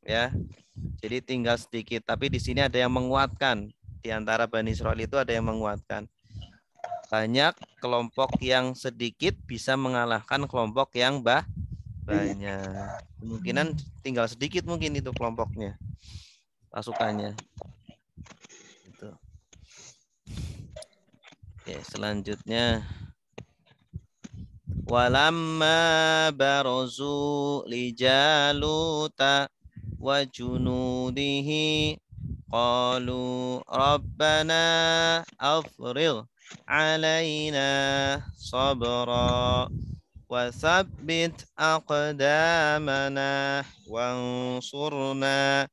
Speaker 1: ya. Jadi tinggal sedikit, tapi di sini ada yang menguatkan. Di antara Bani Israel itu ada yang menguatkan. Banyak kelompok yang sedikit bisa mengalahkan kelompok yang banyak. Kemungkinan tinggal sedikit mungkin itu kelompoknya, pasukannya. Itu. Oke, selanjutnya. Walamma barozu li Jaluta wa junudihi qalu rabbana afrigh alaina sabra wa tsabbit aqdamana wansurna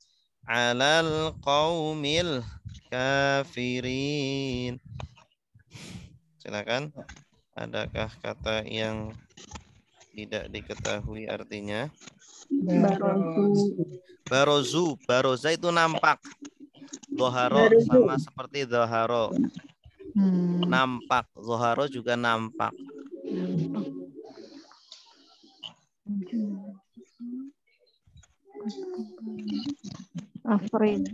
Speaker 1: 'alal qaumil kafirin. Silakan. Adakah kata yang tidak diketahui artinya? Barozu. Baroza itu nampak. Zoharo sama seperti zoharo. Nampak. Zoharo juga nampak.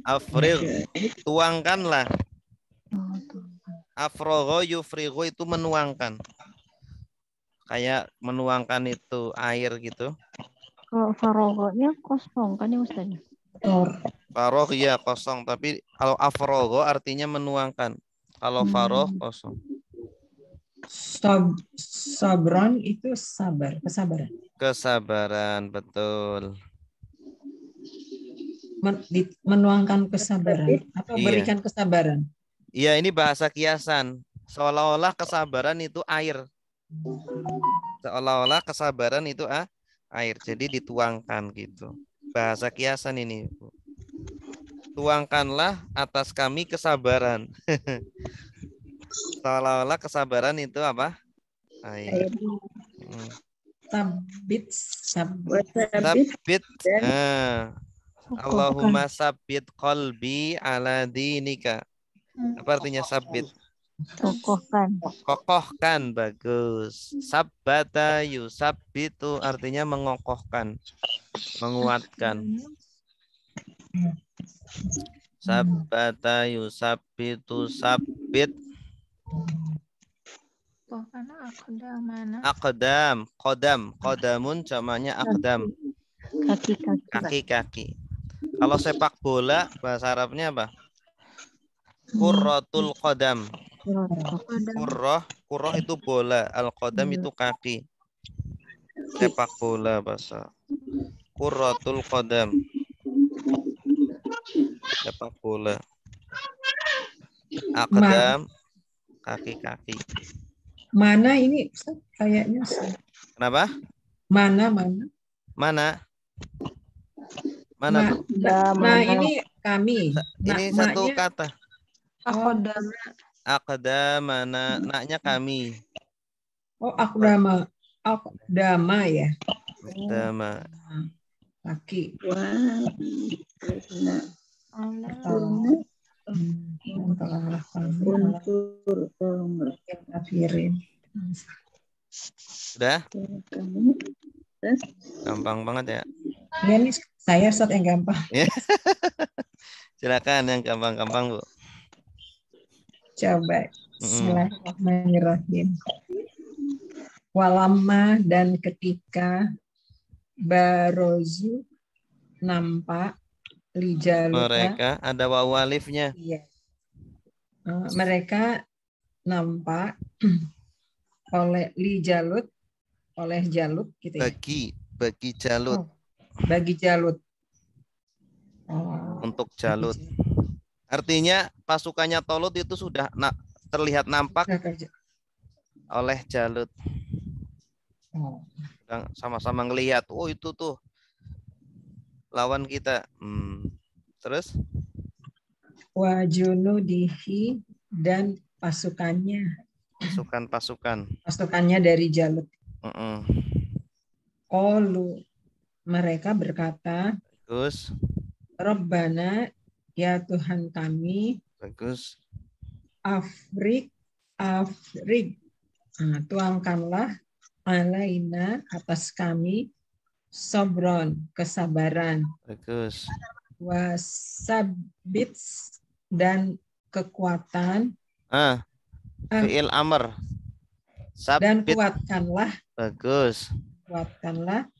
Speaker 1: Afril. Tuangkanlah. Afrogo yufrigo itu menuangkan. Kayak menuangkan itu air gitu.
Speaker 2: Kalau farogonya kosong kan ya Ustaz?
Speaker 1: Faroh ya kosong, tapi kalau afrogo artinya menuangkan. Kalau faroh kosong.
Speaker 4: Sabron itu sabar, kesabaran.
Speaker 1: Kesabaran, betul.
Speaker 4: Menuangkan kesabaran atau berikan kesabaran.
Speaker 1: Iya, ini bahasa kiasan. Seolah-olah kesabaran itu air. Seolah-olah kesabaran itu air. Jadi dituangkan gitu. Bahasa kiasan ini. Tuangkanlah atas kami kesabaran. Seolah-olah kesabaran itu apa? Air. Sabit. Allahumma sabit qalbi ala dinika. Apa artinya sabit?
Speaker 2: Kokohkan.
Speaker 1: Kokohkan, bagus. Sabbata yusabbitu artinya mengokohkan, menguatkan. Sabbata yusabbitu, sabbit. Aqdam, qadam, qadamun jamanya aqdam. Kaki-kaki. Kalau sepak bola bahasa Arabnya apa? Qurratul qadam. Qurrah itu bola, al-qadam itu kaki. Sepak bola bahasa. Qurratul qadam. Sepak bola. Aqdam, kaki-kaki.
Speaker 4: Mana ini kayaknya.
Speaker 1: Kenapa?
Speaker 4: Mana? Ini kami.
Speaker 1: Ini satu kata.
Speaker 2: Aqdama.
Speaker 1: Naknya kami.
Speaker 4: Oh, aqdama ya.
Speaker 1: Aqdama.
Speaker 4: Kaki. Atau tolonglah kami yang kafirin.
Speaker 1: Sudah? Gampang banget ya.
Speaker 4: Ya, ini saya Ustaz yang gampang.
Speaker 1: Silakan yang gampang-gampang, Bu.
Speaker 4: Coba. Bismillahirrahmanirrahim. Walamma dan ketika barozu nampak lijaluta.
Speaker 1: Mereka ada wawu alifnya.
Speaker 4: Iya. Mereka nampak oleh lijalut, oleh Jalut gitu ya.
Speaker 1: Bagi Jalut.
Speaker 4: Bagi Jalut.
Speaker 1: Untuk Jalut. Artinya pasukannya Tolut itu sudah terlihat nampak oleh Jalut. Sama-sama ngelihat, oh itu tuh lawan kita. Terus?
Speaker 4: Wa junudihi dan pasukannya. Pasukannya dari Jalut. Qalu, mereka berkata,
Speaker 1: bagus.
Speaker 4: Rabbana, ya Tuhan kami.
Speaker 1: Bagus.
Speaker 4: Afrik. Tuangkanlah alaina atas kami sobron, kesabaran.
Speaker 1: Bagus.
Speaker 4: Wasabits dan kekuatan.
Speaker 1: Fi'il amr.
Speaker 4: Dan kuatkanlah.
Speaker 1: Bagus.
Speaker 4: Kuatkanlah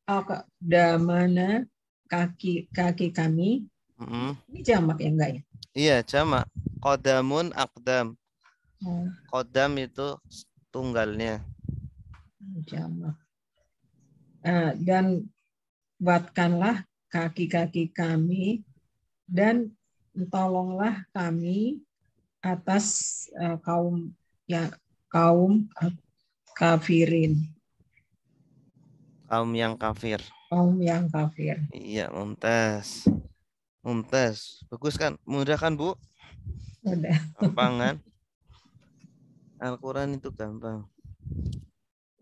Speaker 4: aqdamana, kaki kami. Ini jamak ya enggak ya?
Speaker 1: Iya, jamak. Qadamun aqdam. Qadam itu tunggalnya.
Speaker 4: Jamak. Dan buatkanlah kaki-kaki kami dan tolonglah kami atas kaum kafirin.
Speaker 1: Kaum yang kafir. Iya, mumtaz. Bagus kan? Mudah kan, Bu?
Speaker 4: Mudah.
Speaker 1: Gampang kan? Al-Quran itu gampang.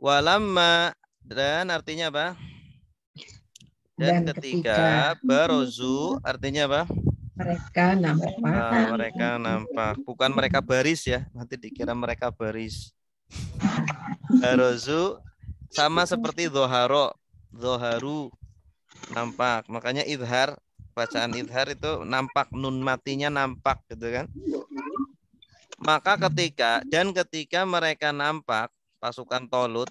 Speaker 1: Walamma, dan artinya apa? Dan ketika barozu, artinya apa?
Speaker 4: Mereka
Speaker 1: nampak. Bukan mereka baris ya. Nanti dikira mereka baris. Barozu sama seperti zoharu nampak. Makanya idhar, bacaan idhar itu nampak, nun matinya nampak gitu kan. Maka ketika mereka nampak pasukan Tolut,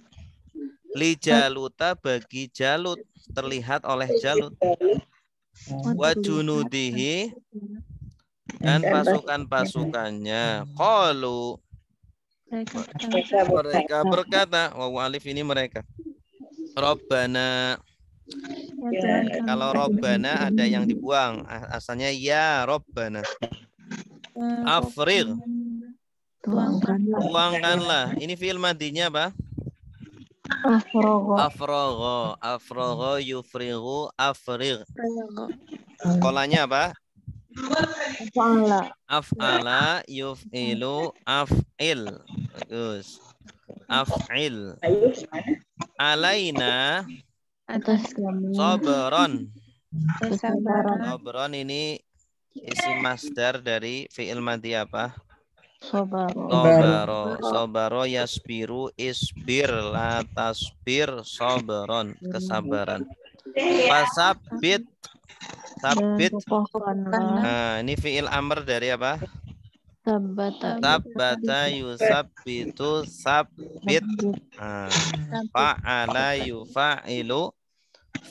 Speaker 1: li Jaluta, bagi Jalut, terlihat oleh Jalut. Wa junudihi, dan pasukannya. Qalu, mereka berkata, wawu alif ini mereka. Robbana. Kalau Robbana ada yang dibuang, asalnya ya Robbana. Afrigh, tuangkanlah. Ini fi'il madinya apa? Afrogho yufrighu afrigh. Sekolahnya apa? Af'ala yuf'ilu af'il. Bagus. Af'il. Alaina sabron. Sabron ini isim masdar dari fi'il madhi apa? Sobaro yasbiru isbir la tasbir sabron, kesabaran. Sabit. Nah, ini fi'il amr dari apa? Sabbata yusabbitu sabbit. Fa'ala yufa'ilu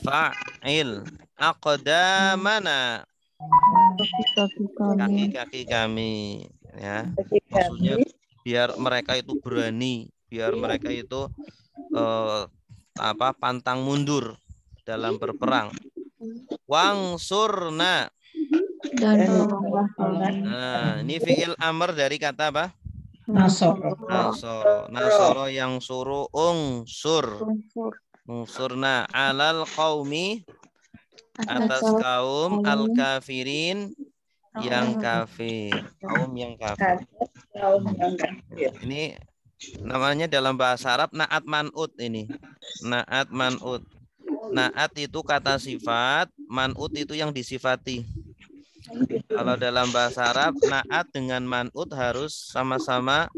Speaker 1: fa'il. Aqdamana, kaki-kaki kami, ya. Maksudnya biar mereka itu berani, biar mereka itu pantang mundur dalam berperang. Wangsurna. Nah, ini fi'il amr dari kata apa? Nasoro yang suruh ungsurna alal qaumi, atas kaum al-kafirin, yang kafir. Kaum yang kafir. Ini namanya dalam bahasa Arab na'at man'ut ini. Na'at man'ut. Naat itu kata sifat, man'ut itu yang disifati. Kalau dalam bahasa Arab, naat dengan man'ut harus sama-sama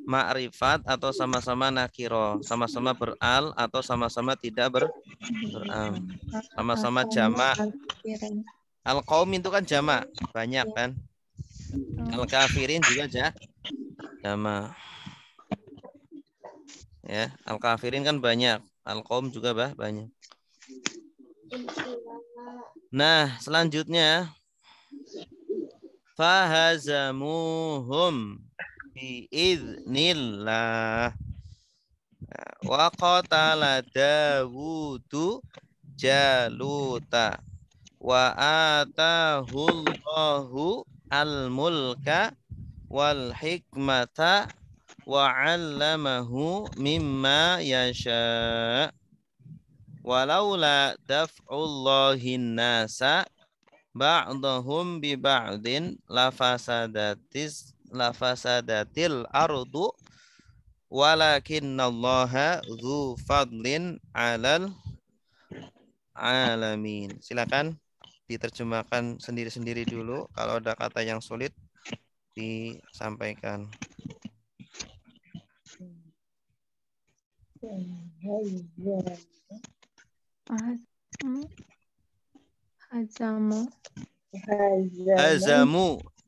Speaker 1: ma'rifat atau sama-sama nakiro, sama-sama beral atau sama-sama tidak beral, sama-sama jamak. Al-qaum itu kan jamak, banyak kan. Al-kafirin juga jamak. Ya, al-kafirin kan banyak, al-qaum juga banyak. Nah, selanjutnya fahazamuhum biiznillah wa qatala Dawudu Jaluta wa atahullahu al-mulka wal hikmata wa 'allamahu mimma yasha walaula daf'ullahin nasa ba'dahum bi ba'din lafasadatil ardu walakinnallaha dzu fadlin 'alal alamin. Silakan diterjemahkan sendiri-sendiri dulu. Kalau ada kata yang sulit disampaikan.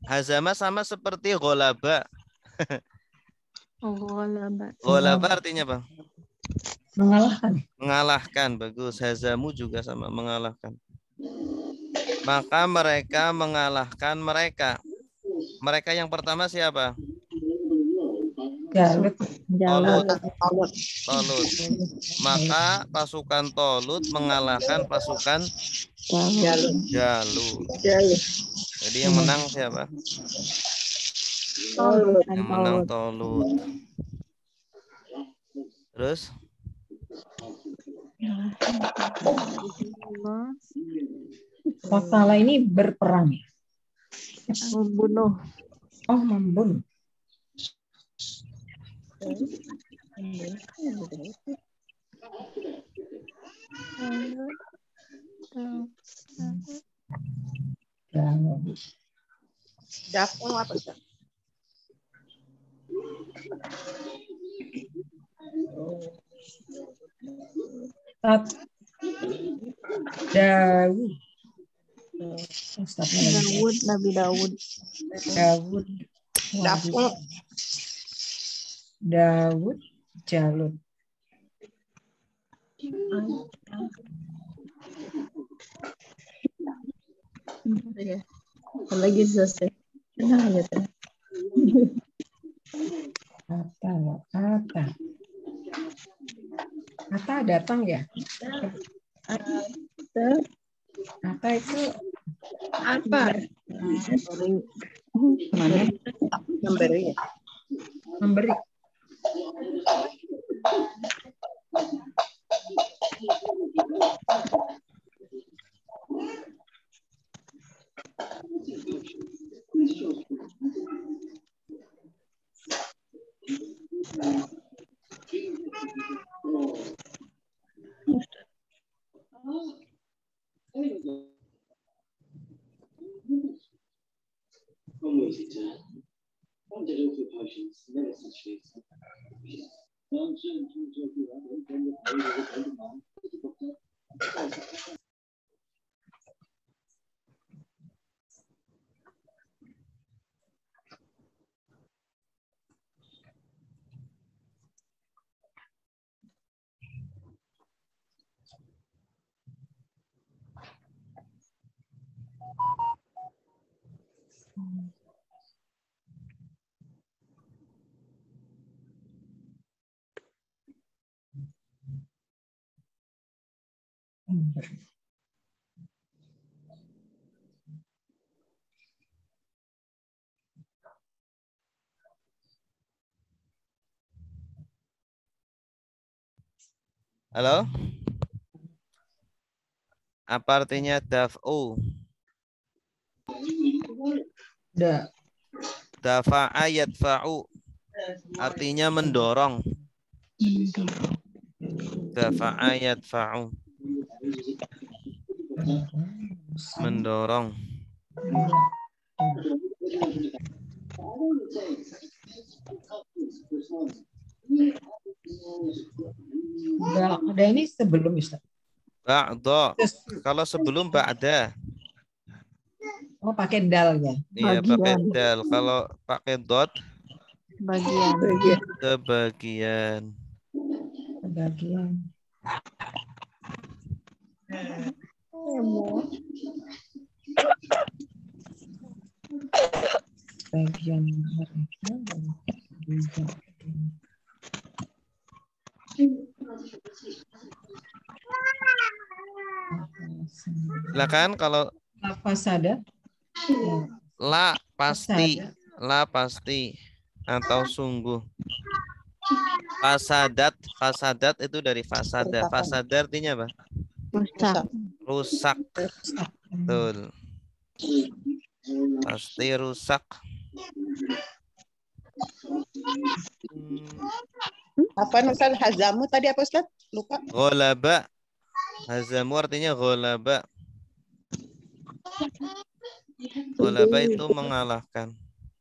Speaker 1: Hazama sama seperti ghalaba. Ghalaba artinya apa? Mengalahkan. Bagus. Hazamu juga sama, mengalahkan. Maka mereka mengalahkan mereka. Mereka yang pertama siapa? Tolut. Maka pasukan Tolut mengalahkan pasukan Jalut. Jadi yang menang siapa? Yang menang Tolut. Terus?
Speaker 4: Qatala ini berperang.
Speaker 2: Membunuh.
Speaker 4: Oh, membunuh.
Speaker 6: Daf'u apa sih?
Speaker 2: Dawud, Nabi Dawud.
Speaker 4: Dawud, Jalut.
Speaker 6: Lagi selesai.
Speaker 4: Kata datang ya? Kata itu
Speaker 6: Apa? Mana? Memberi ya?
Speaker 4: memberi.
Speaker 1: Halo? Apa artinya daf'u? Dafa'a yadfa'u. Artinya mendorong. Dafa'a yadfa'u. Mendorong.
Speaker 4: Ada ini sebelum Ustaz.
Speaker 1: Ba'da. Kalau sebelum ba'da.
Speaker 4: Oh, pakai dal ya.
Speaker 1: Iya, pakai dal. Kalau pakai dot,
Speaker 2: Bagian.
Speaker 1: sebagian.
Speaker 4: Sebagian. Bagian mereka dan juga
Speaker 1: Silakan kalau
Speaker 4: fasada.
Speaker 1: la pasti, la pasti atau sungguh. Fasadat itu dari fasada. Fasada artinya apa?
Speaker 2: Rusak.
Speaker 1: Rusak. Betul. Pasti rusak.
Speaker 6: Apa Ustaz? Hazamu tadi apa Ustaz? Lupa.
Speaker 1: Ghalaba. Hazamu artinya ghalaba. Ghalaba itu mengalahkan.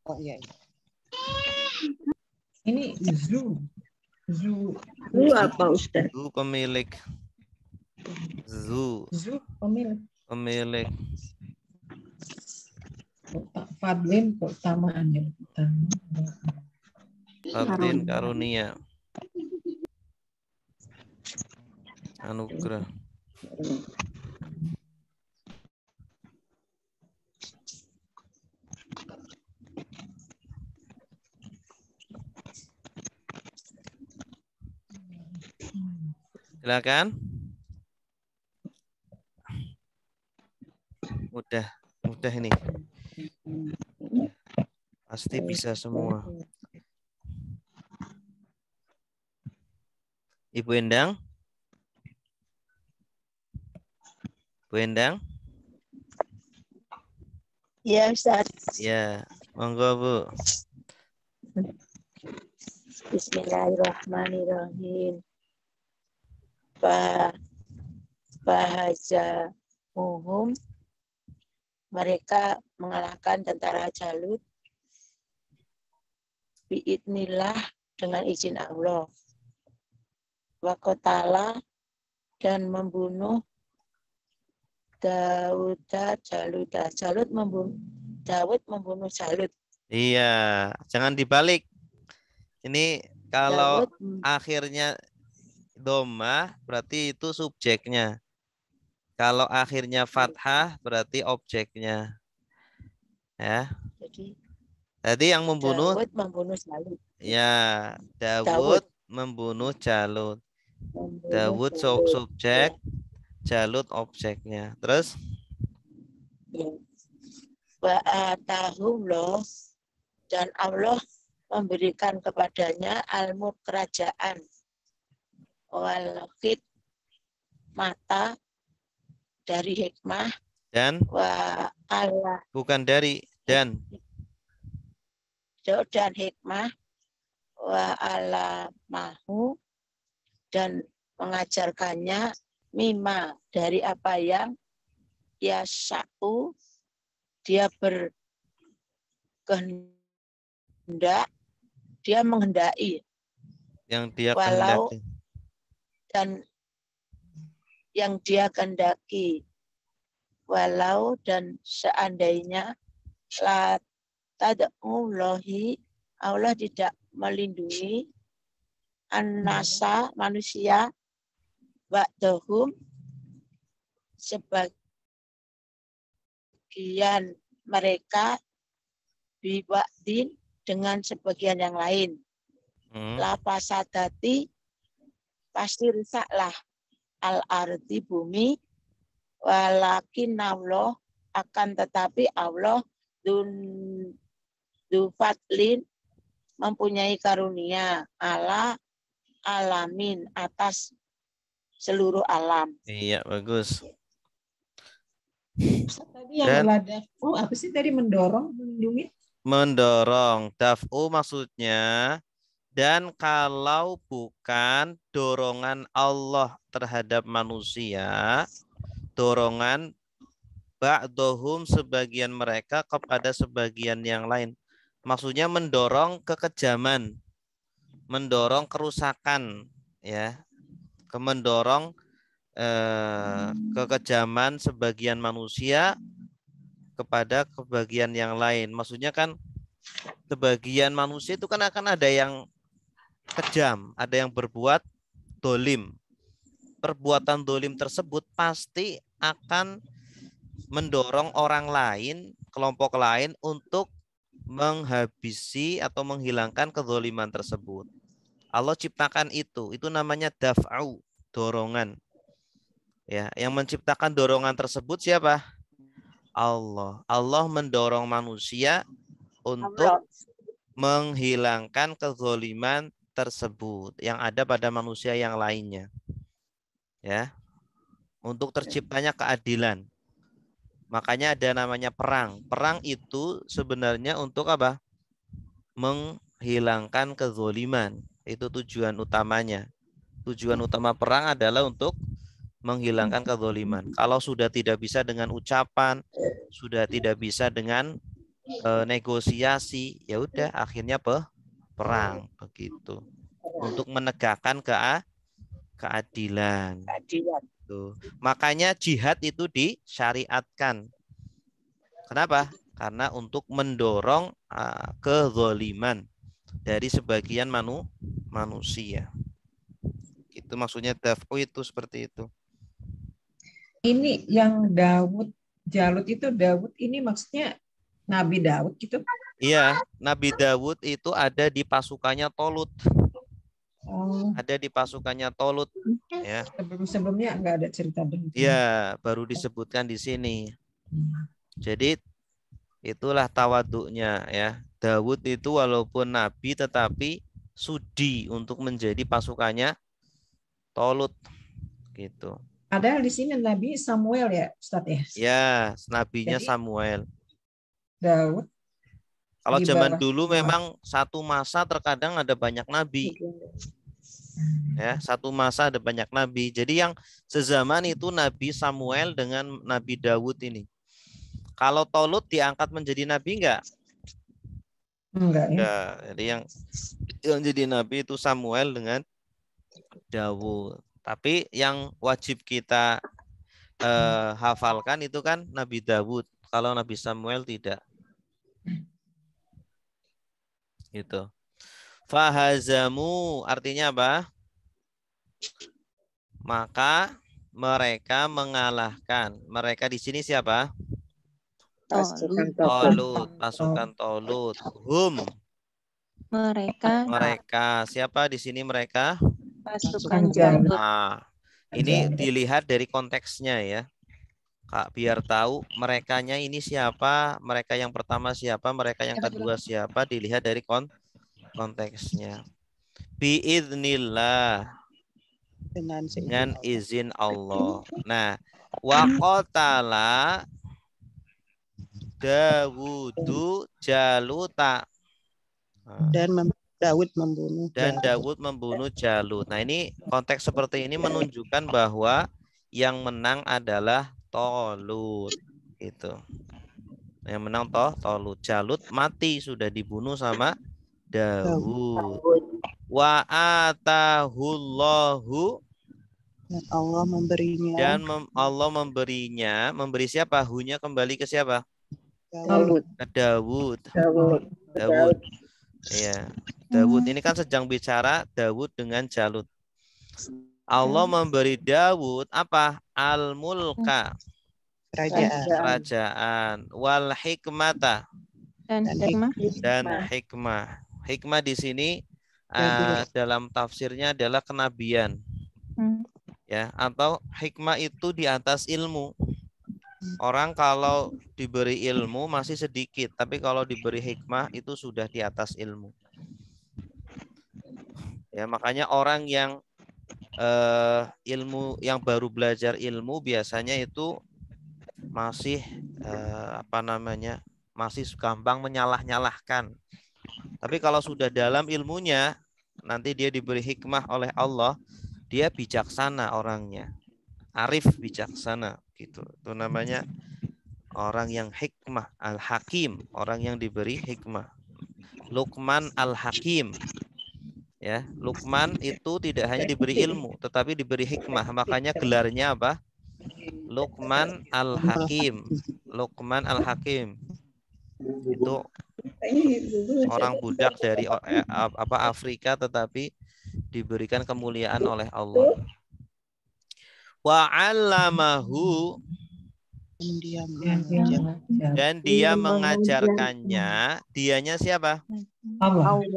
Speaker 6: Oh iya.
Speaker 4: Ini zu. Zu
Speaker 3: apa Ustaz?
Speaker 1: Zu pemilik. Zu
Speaker 4: pemilik.
Speaker 1: pemilik.
Speaker 4: Fadlin keutamaan yang utama.
Speaker 1: Fadlin karunia. Anugerah. Silakan. Mudah ini. Pasti bisa semua. Ibu Endang? Bu Endang?
Speaker 6: Iya Ustaz.
Speaker 1: Ya, monggo Bu.
Speaker 6: Bismillahirrahmanirrahim. Bahaja muhum, mereka mengalahkan tentara Jalut biidnillah dengan izin Allah. Wakotala dan membunuh Jalut membunuh Jalut.
Speaker 1: Iya, jangan dibalik. Ini kalau
Speaker 6: Daud
Speaker 1: akhirnya domah berarti itu subjeknya. Kalau akhirnya fathah berarti objeknya. Ya. Jadi yang membunuh
Speaker 6: Daud membunuh Jalut.
Speaker 1: ya, Daud membunuh Jalut. Daud subjek, Jalut objeknya. Terus
Speaker 6: wa atahullah, dan Allah memberikan kepadanya al-mulk kerajaan, wal mata dari hikmah,
Speaker 1: dan
Speaker 6: wa Allah
Speaker 1: bukan dari dan
Speaker 6: hikmah, wa ala mahu, dan mengajarkannya mima dari apa yang yasa'u dia berkehendak, dia menghendaki,
Speaker 1: yang dia
Speaker 6: walau
Speaker 1: kehendaki.
Speaker 6: Dan yang dia kehendaki, walau dan seandainya la tad'ullahi, Allah tidak melindungi an-nasa manusia ba'dahum sebagian mereka biwa'din dengan sebagian yang lain. La fasadati, pasti rusaklah al-ardi bumi, walakin Allah, akan tetapi Allah dufatlin mempunyai karunia ala alamin atas seluruh alam.
Speaker 1: Iya, bagus.
Speaker 4: Tadi yang daf'u apa sih tadi, mendorong, melindungi?
Speaker 1: Mendorong. Daf'u maksudnya Dan kalau bukan dorongan Allah terhadap manusia, dorongan ba'dohum sebagian mereka kepada sebagian yang lain. Maksudnya mendorong kekejaman, mendorong kerusakan, ya, mendorong kekejaman sebagian manusia kepada kebagian yang lain. Maksudnya kan sebagian manusia itu kan akan ada yang kejam, ada yang berbuat dolim. Perbuatan dolim tersebut pasti akan mendorong orang lain, kelompok lain untuk menghabisi atau menghilangkan kezaliman tersebut. Allah ciptakan itu namanya daf'u, dorongan. Ya, yang menciptakan dorongan tersebut siapa? Allah. Allah mendorong manusia untuk menghilangkan kezaliman tersebut yang ada pada manusia yang lainnya. Ya. Untuk terciptanya keadilan. Makanya ada namanya perang. Perang itu sebenarnya untuk apa? Menghilangkan kezaliman. Itu tujuan utamanya. Tujuan utama perang adalah untuk menghilangkan kezaliman. Kalau sudah tidak bisa dengan ucapan, sudah tidak bisa dengan negosiasi, ya udah akhirnya perang begitu. Untuk menegakkan keadilan. Tuh. Makanya jihad itu disyariatkan. Kenapa? Karena untuk mendorong kezaliman dari sebagian manusia. Itu maksudnya daf'u itu seperti itu.
Speaker 4: Ini yang Jalut itu Daud ini maksudnya Nabi Daud gitu?
Speaker 1: Iya, Nabi Daud itu ada di pasukannya Tolut.
Speaker 4: Oh.
Speaker 1: Ada di pasukannya Tolut. Ya.
Speaker 4: Sebelumnya nggak ada cerita begitu.
Speaker 1: Iya, baru disebutkan di sini. Jadi itulah tawaduknya ya. Daud itu walaupun nabi tetapi sudi untuk menjadi pasukannya Tolut gitu.
Speaker 4: Padahal di sini Nabi Samuel ya, Ustaz ya?
Speaker 1: Ya, nabinya
Speaker 4: Jadi,
Speaker 1: Samuel.
Speaker 4: Daud.
Speaker 1: Kalau zaman dulu memang satu masa terkadang ada banyak nabi. Ya, satu masa ada banyak nabi. Jadi yang sezaman itu Nabi Samuel dengan Nabi Daud ini. Kalau Tolut diangkat menjadi nabi enggak?
Speaker 4: Enggak ya.
Speaker 1: Enggak. Jadi yang jadi nabi itu Samuel dengan Daud. Tapi yang wajib kita hafalkan itu kan Nabi Daud. Kalau Nabi Samuel tidak. Gitu. Fahazamu artinya apa? Maka mereka mengalahkan. Mereka di sini siapa? Tolut, pasukan Tolut. Hum. Mereka. Siapa di sini mereka?
Speaker 2: Pasukan Jalut.
Speaker 1: Nah, ini dilihat dari konteksnya ya. Kak, biar tahu merekanya ini siapa, mereka yang pertama siapa, mereka yang kedua siapa, dilihat dari konteksnya. Biiznillah, dengan izin Allah. Nah, waqatala Dawudu Jaluta.
Speaker 6: Dan Daud membunuh.
Speaker 1: Dan Daud membunuh Jalut. Nah, ini konteks seperti ini menunjukkan bahwa yang menang adalah Tolut. Itu. Yang menang Tolut. Jalut mati, sudah dibunuh sama Daud. Wa atahullahu,
Speaker 6: Allah memberinya.
Speaker 1: dan Allah memberinya. Memberi siapa? Hunya kembali ke siapa?
Speaker 6: Daud.
Speaker 1: Ke Daud. Daud. Iya. Daud ini kan sedang bicara Daud dengan Jalut. Allah memberi Daud apa? Al-mulka, kerajaan, wal hikmata,
Speaker 2: Dan
Speaker 1: hikmah. Hikmah di sini dalam tafsirnya adalah kenabian. Ya, atau hikmah itu di atas ilmu. Orang kalau diberi ilmu masih sedikit, tapi kalau diberi hikmah itu sudah di atas ilmu. Ya, makanya orang yang ilmu, yang baru belajar ilmu biasanya itu masih masih gampang menyalah-nyalahkan. Tapi kalau sudah dalam ilmunya, nanti dia diberi hikmah oleh Allah, dia bijaksana orangnya, arif bijaksana gitu. Itu namanya orang yang hikmah, al-hakim, orang yang diberi hikmah. Luqman al-Hakim. Ya, Luqman itu tidak hanya diberi ilmu, tetapi diberi hikmah. Makanya gelarnya apa? Luqman al-Hakim. Luqman al-Hakim. Itu orang budak dari Afrika, tetapi diberikan kemuliaan oleh Allah. Wa 'allamahu, dan dia mengajarkannya. Dianya siapa?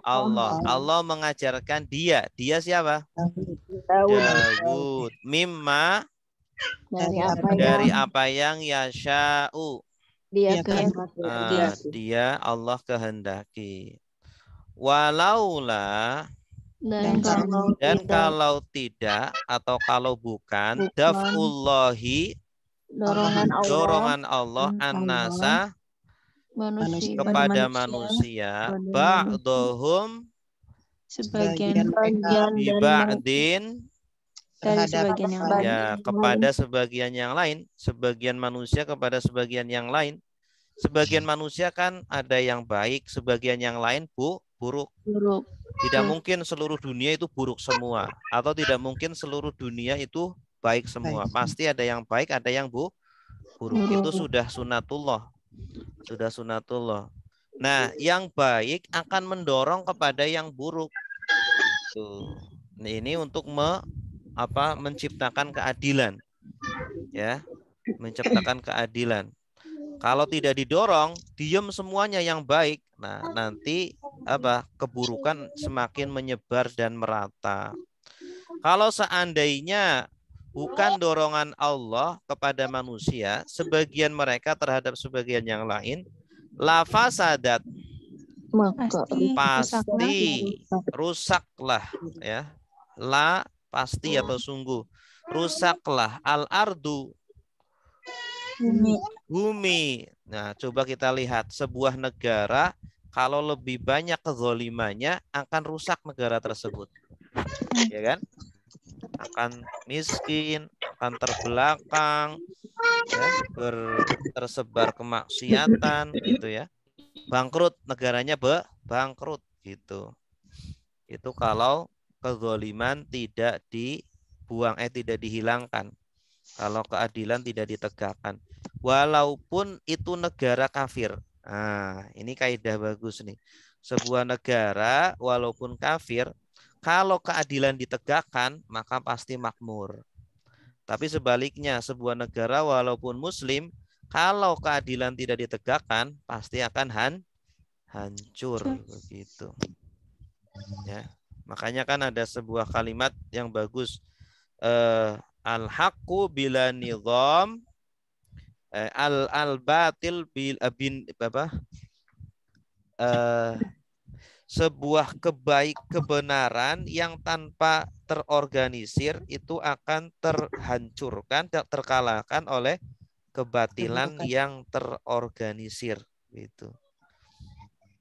Speaker 1: Allah. Allah mengajarkan dia. Dia siapa? Dawud. Mimma, dari apa yang yasha'u,
Speaker 2: dia kehendaki.
Speaker 1: dia Allah kehendaki. Walaula, dan kalau tidak atau kalau bukan, daf'ullahi, dorongan Allah an-nasa, kepada manusia, ba'dohum,
Speaker 2: sebagian
Speaker 1: bi ba'din,
Speaker 2: dari sebagian yang lain.
Speaker 1: ya, kepada sebagian yang lain, sebagian manusia kepada sebagian yang lain. Sebagian manusia kan ada yang baik, sebagian yang lain buruk. Tidak mungkin seluruh dunia itu buruk semua, atau tidak mungkin seluruh dunia itu baik semua. Pasti ada yang baik, ada yang buruk. Itu sudah sunatullah. Sudah sunatullah. Nah, yang baik akan mendorong kepada yang buruk. Nah, ini untuk menciptakan keadilan. Ya, menciptakan keadilan. Kalau tidak didorong, diam semuanya yang baik. Nah, nanti keburukan semakin menyebar dan merata. Kalau seandainya bukan dorongan Allah kepada manusia, sebagian mereka terhadap sebagian yang lain, la fasadat, pasti rusaklah, ya. La pasti atau sungguh, rusaklah al-ardu, bumi. Nah, coba kita lihat sebuah negara kalau lebih banyak kezolimannya akan rusak negara tersebut. Ya kan? Akan miskin, akan terbelakang, ya, tersebar kemaksiatan gitu ya. Bangkrut, negaranya bangkrut gitu. Itu kalau kezaliman tidak dibuang, tidak dihilangkan. Kalau keadilan tidak ditegakkan. Walaupun itu negara kafir. Nah, ini kaidah bagus nih. Sebuah negara walaupun kafir, kalau keadilan ditegakkan, maka pasti makmur. Tapi sebaliknya, sebuah negara walaupun muslim, kalau keadilan tidak ditegakkan, pasti akan hancur begitu. Ya. Makanya kan ada sebuah kalimat yang bagus. Al-haqqu bila nizam, al-batil bil sebuah kebenaran yang tanpa terorganisir itu akan terhancurkan, terkalahkan oleh kebatilan yang terorganisir. Itu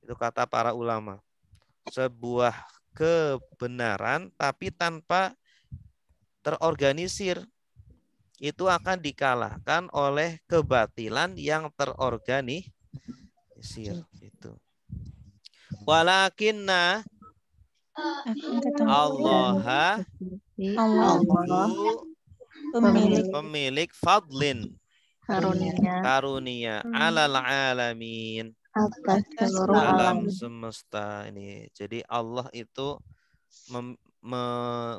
Speaker 1: kata para ulama. Sebuah kebenaran tapi tanpa terorganisir itu akan dikalahkan oleh kebatilan yang terorganisir. Itu. Walakinna Allah pemilik fadlin, karunia alal alamin,
Speaker 2: atas seluruh
Speaker 1: alam semesta ini. Jadi Allah itu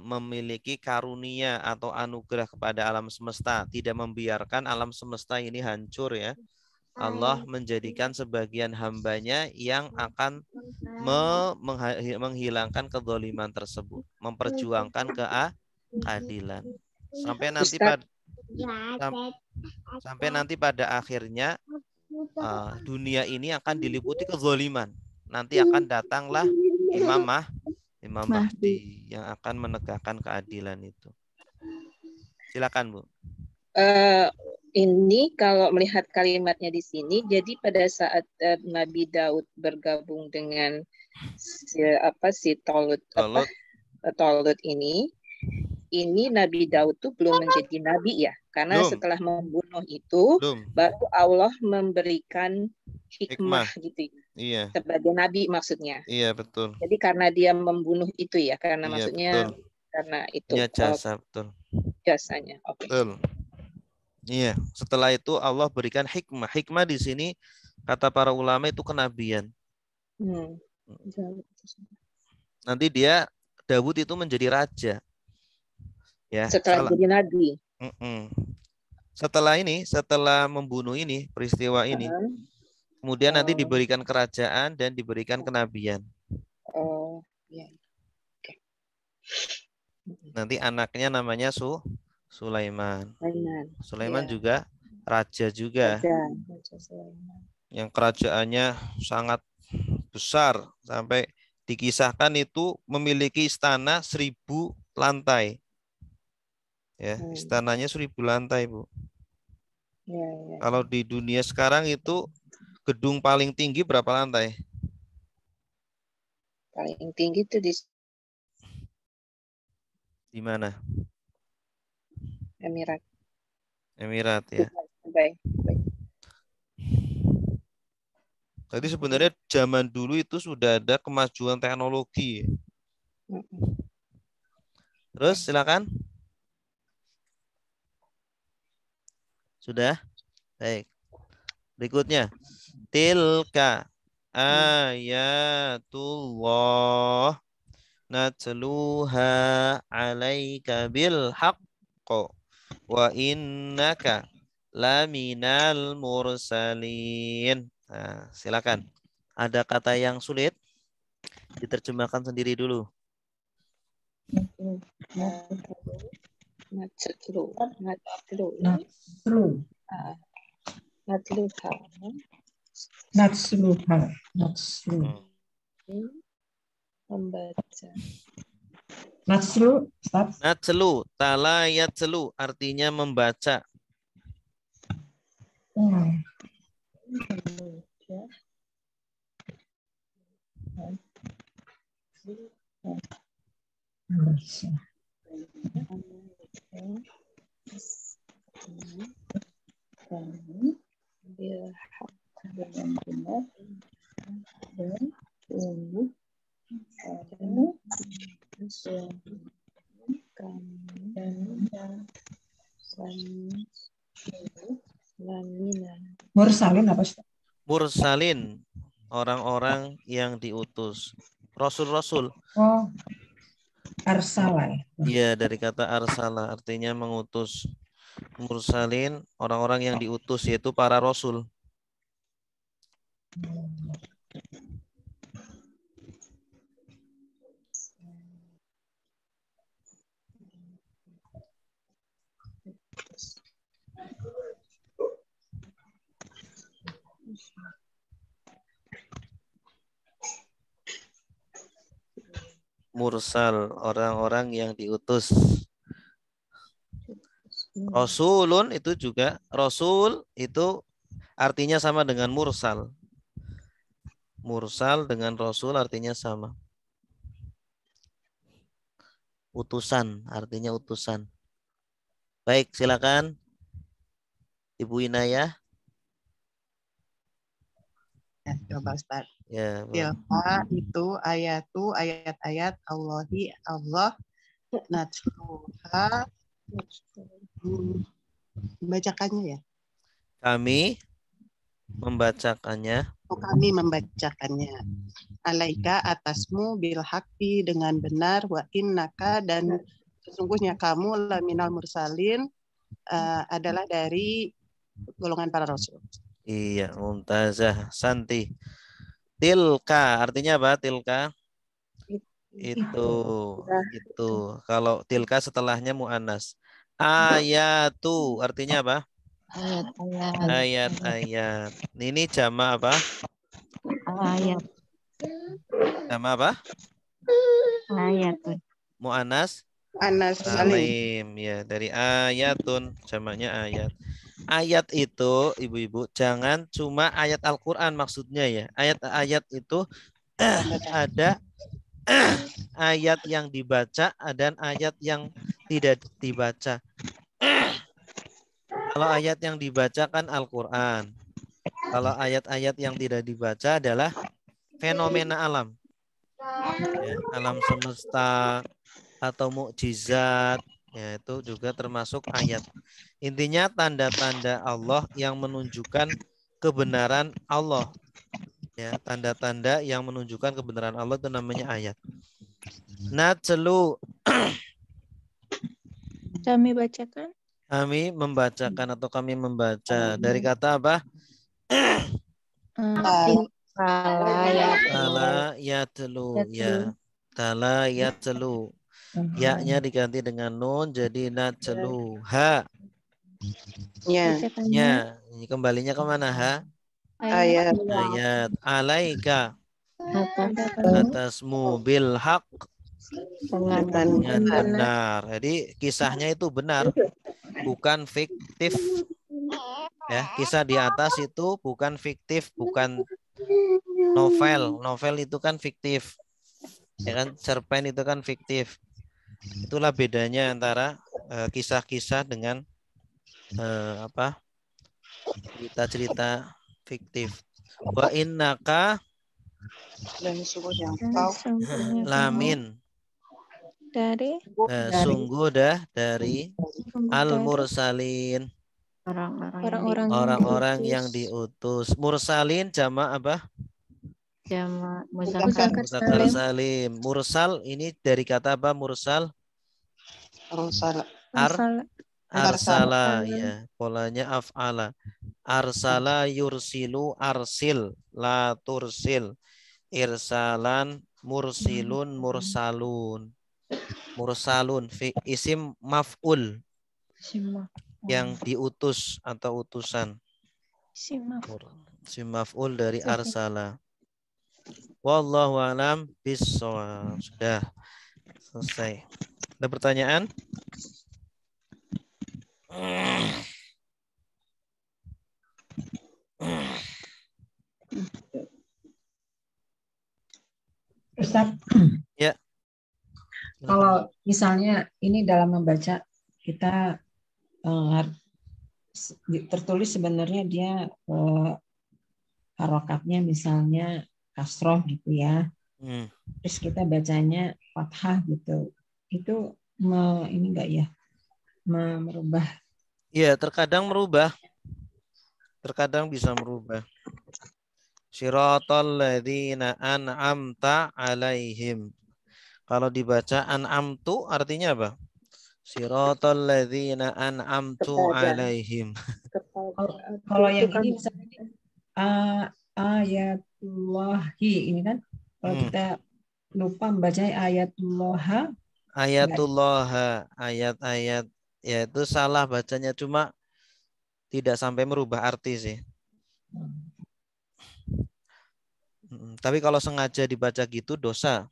Speaker 1: memiliki karunia atau anugerah kepada alam semesta, tidak membiarkan alam semesta ini hancur ya. Allah menjadikan sebagian hambanya yang akan menghilangkan kezaliman tersebut, memperjuangkan keadilan sampai nanti pada akhirnya dunia ini akan diliputi kezaliman. Nanti akan datanglah Imam Mahdi yang akan menegakkan keadilan itu. Silakan, Bu.
Speaker 6: Ini kalau melihat kalimatnya di sini, jadi pada saat Nabi Daud bergabung dengan si Tolut, Tolut ini Nabi Daud tuh belum menjadi nabi ya, karena
Speaker 1: Belum.
Speaker 6: setelah membunuh itu
Speaker 1: Belum.
Speaker 6: baru Allah memberikan hikmah gitu ya,
Speaker 1: Iya.
Speaker 6: sebagai nabi maksudnya.
Speaker 1: Iya, betul.
Speaker 6: Jadi karena dia membunuh itu ya, karena
Speaker 1: Iya,
Speaker 6: maksudnya
Speaker 1: betul.
Speaker 6: karena itu
Speaker 1: Punya jasa, betul.
Speaker 6: jasanya. Oke.
Speaker 1: Betul. Iya, setelah itu Allah berikan hikmah. Hikmah di sini kata para ulama itu kenabian. Nanti Dawud itu menjadi raja. Ya,
Speaker 6: Setelah jadi nabi.
Speaker 1: Setelah membunuh ini, peristiwa ini, kemudian nanti diberikan kerajaan dan diberikan kenabian.
Speaker 6: Oh, iya. Oke.
Speaker 1: Nanti anaknya namanya Sulaiman. Sulaiman
Speaker 6: Iya.
Speaker 1: juga raja juga.
Speaker 6: Raja Sulaiman.
Speaker 1: Yang kerajaannya sangat besar sampai dikisahkan itu memiliki istana 1000 lantai. Ya, istananya 1000 lantai, Bu.
Speaker 6: Ya.
Speaker 1: Kalau di dunia sekarang itu gedung paling tinggi berapa lantai?
Speaker 6: Paling tinggi itu
Speaker 1: di mana?
Speaker 6: Emirat.
Speaker 1: Emirat ya.
Speaker 6: Baik.
Speaker 1: Jadi sebenarnya zaman dulu itu sudah ada kemajuan teknologi. Terus silakan. Sudah? Baik. Berikutnya. Tilka ayatullah natluha alaika bil haqqo wa innaka laminal mursalin. Nah, silakan. Ada kata yang sulit? Diterjemahkan sendiri dulu.
Speaker 6: Membaca.
Speaker 1: Natslu, tala yatslu artinya membaca.
Speaker 4: Mursalin apa?
Speaker 1: Mursalin, orang-orang yang diutus. Rasul-rasul.
Speaker 4: Oh, arsala.
Speaker 1: Iya, dari kata arsala artinya mengutus. Mursalin, orang-orang yang diutus yaitu para rasul. Mursal, orang-orang yang diutus. Rasulun itu juga, rasul itu artinya sama dengan mursal. Mursal dengan rasul artinya sama. Utusan, artinya utusan. Baik, silakan. Ibu Inayah.
Speaker 6: Ya, coba Ustaz.
Speaker 1: Ya,
Speaker 6: Tilka itu ayat-ayat Allahi Allah natluha membacakannya ya.
Speaker 1: Kami membacakannya.
Speaker 6: Kami membacakannya. Alaika atasmu bil haqqi dengan benar wa innaka dan sesungguhnya kamu laminal mursalin adalah dari golongan para rasul.
Speaker 1: Iya, Mumtazah, Santi. Tilka artinya apa? Tilka itu. Kalau tilka setelahnya muannas. Ayatu artinya apa? Ayat-ayat. Ini jama apa?
Speaker 2: Ayat.
Speaker 1: Jama apa?
Speaker 2: Ayat.
Speaker 1: Muannas.
Speaker 6: Anas
Speaker 1: Salim ya, dari ayatun jamaknya ayat. Ayat itu ibu-ibu jangan cuma ayat Al-Qur'an maksudnya ya. Ayat-ayat itu ada ayat yang dibaca dan ayat yang tidak dibaca. Kalau ayat yang dibaca kan Al-Quran. Kalau ayat-ayat yang tidak dibaca adalah fenomena alam. Ya, alam semesta atau mukjizat, ya, itu juga termasuk ayat. Intinya tanda-tanda Allah yang menunjukkan kebenaran Allah. Ya, tanda-tanda yang menunjukkan kebenaran Allah itu namanya ayat. Natlu,
Speaker 7: Kami bacakan.
Speaker 1: kami membacakan atau kami membaca. Dari kata apa? Tala yatlu, ya. Tala yatlu. Ya-nya diganti dengan nun jadi natlu. Ha.
Speaker 6: Ya.
Speaker 1: Ya, ini kembalinya kemana ha?
Speaker 6: Ayat.
Speaker 1: Ayat. Alaika.
Speaker 2: Atas
Speaker 1: Atasmu bil haq. Dengan benar. Jadi kisahnya itu benar, bukan fiktif. Ya, kisah di atas itu bukan fiktif, bukan novel. Novel itu kan fiktif. Ya kan, cerpen itu kan fiktif. Itulah bedanya antara kisah-kisah dengan cerita-cerita fiktif. Wa innaka
Speaker 6: Dan sungguhnya engkau
Speaker 1: lamin.
Speaker 7: Dari
Speaker 1: Sungguh dah dari al-mursalin. Orang-orang yang diutus. Mursalin jamak apa?
Speaker 2: Jamak
Speaker 1: Muzakkar salim. Mursal ini dari kata apa? Mursal? Arsala, ya. Polanya af'ala. Arsala yursilu arsil la tursil. Irsalan mursilun mursalun. Mursalun isim maf'ul yang diutus atau utusan. Isim maf'ul dari arsala. Wallahu a'lam bishawab. Sudah selesai. Ada pertanyaan?
Speaker 4: Ustaz,
Speaker 1: Ya.
Speaker 4: kalau misalnya ini dalam membaca kita tertulis sebenarnya dia harokatnya misalnya kasroh gitu ya. Terus kita bacanya fathah gitu. Itu ini enggak ya? Merubah.
Speaker 1: Iya, terkadang merubah. Terkadang bisa merubah. Shiratal ladzina an'amta alaihim. Kalau dibaca an'amtu artinya apa? Shiratal ladzina an'amtu alaihim.
Speaker 4: Kalau yang ini misalnya ayatullahi ini kan kalau kita lupa membacanya ayatullah.
Speaker 1: Ayatullah, ayat-ayat, ya itu salah bacanya, cuma tidak sampai merubah arti sih. Tapi kalau sengaja dibaca gitu dosa.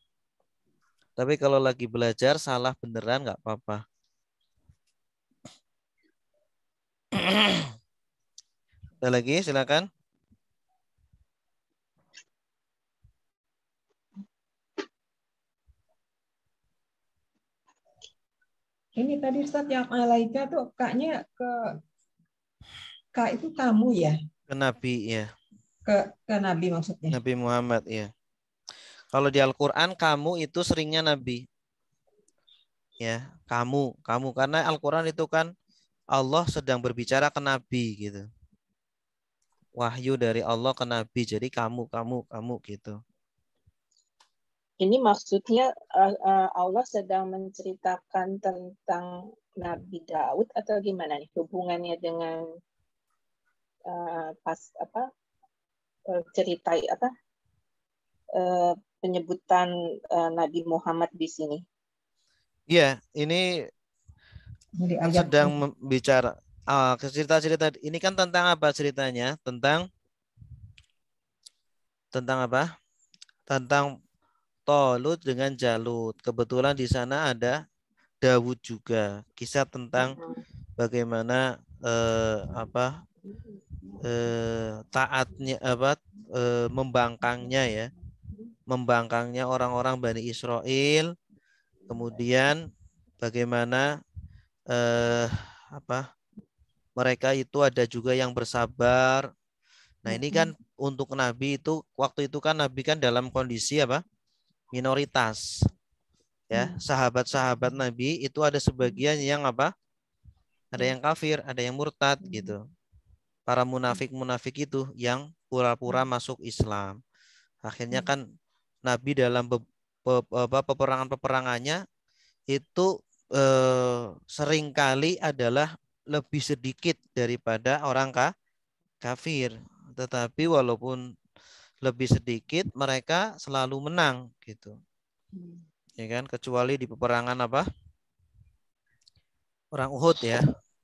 Speaker 1: Tapi kalau lagi belajar salah beneran nggak apa-apa. Ada lagi, silakan.
Speaker 4: Ini tadi Ustaz yang alaika tuh kaknya kak itu kamu ya?
Speaker 1: Ke Nabi ya.
Speaker 4: Ke Nabi maksudnya.
Speaker 1: Nabi Muhammad ya. Kalau di Al-Quran kamu itu seringnya Nabi. Ya, kamu karena Al-Quran itu kan Allah sedang berbicara ke Nabi gitu. Wahyu dari Allah ke Nabi, jadi kamu gitu.
Speaker 8: Ini maksudnya Allah sedang menceritakan tentang Nabi Daud atau gimana nih hubungannya dengan cerita penyebutan Nabi Muhammad di sini.
Speaker 1: Iya, ini sedang bicara cerita-cerita ini kan tentang apa ceritanya? Tentang apa? Tentang Tolut dengan Jalut. Kebetulan di sana ada Dawud juga. Kisah tentang bagaimana taatnya membangkangnya ya membangkangnya orang-orang Bani Israel, kemudian bagaimana mereka itu ada juga yang bersabar. Nah, ini kan untuk Nabi itu waktu itu kan Nabi kan dalam kondisi minoritas. Ya, sahabat-sahabat Nabi itu ada sebagian yang ada yang kafir, ada yang murtad gitu. Para munafik-munafik itu yang pura-pura masuk Islam. Akhirnya kan Nabi dalam peperangan-peperangannya itu seringkali adalah lebih sedikit daripada orang kafir. Tetapi walaupun lebih sedikit, mereka selalu menang gitu. Ya kan, kecuali di peperangan perang Uhud ya.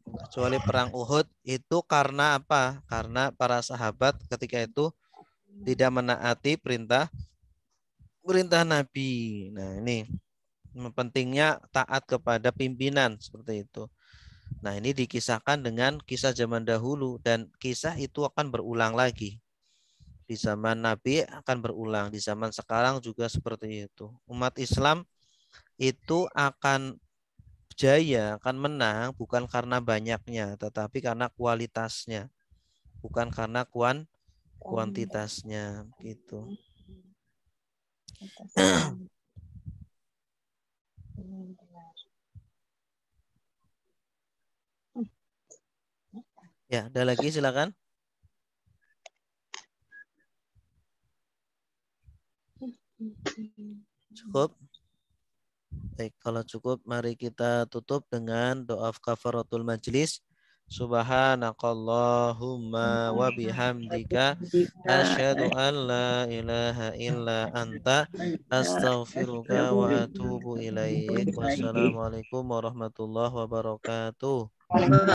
Speaker 1: Kecuali perang Uhud itu karena apa? Karena para sahabat ketika itu tidak menaati perintah Nabi. Nah, ini pentingnya taat kepada pimpinan seperti itu. Nah, ini dikisahkan dengan kisah zaman dahulu dan kisah itu akan berulang lagi. Di zaman Nabi akan berulang, di zaman sekarang juga seperti itu. Umat Islam itu akan jaya, akan menang bukan karena banyaknya, tetapi karena kualitasnya. Bukan karena kuantitasnya gitu. Ya, ada lagi silakan. Cukup? Baik, kalau cukup mari kita tutup dengan doa kafaratul majlis. Subhanakallahumma wa bihamdika asyhadu an la ilaha illa anta astaghfiruka wa atubu ilaik. Wassalamualaikum warahmatullahi wabarakatuh.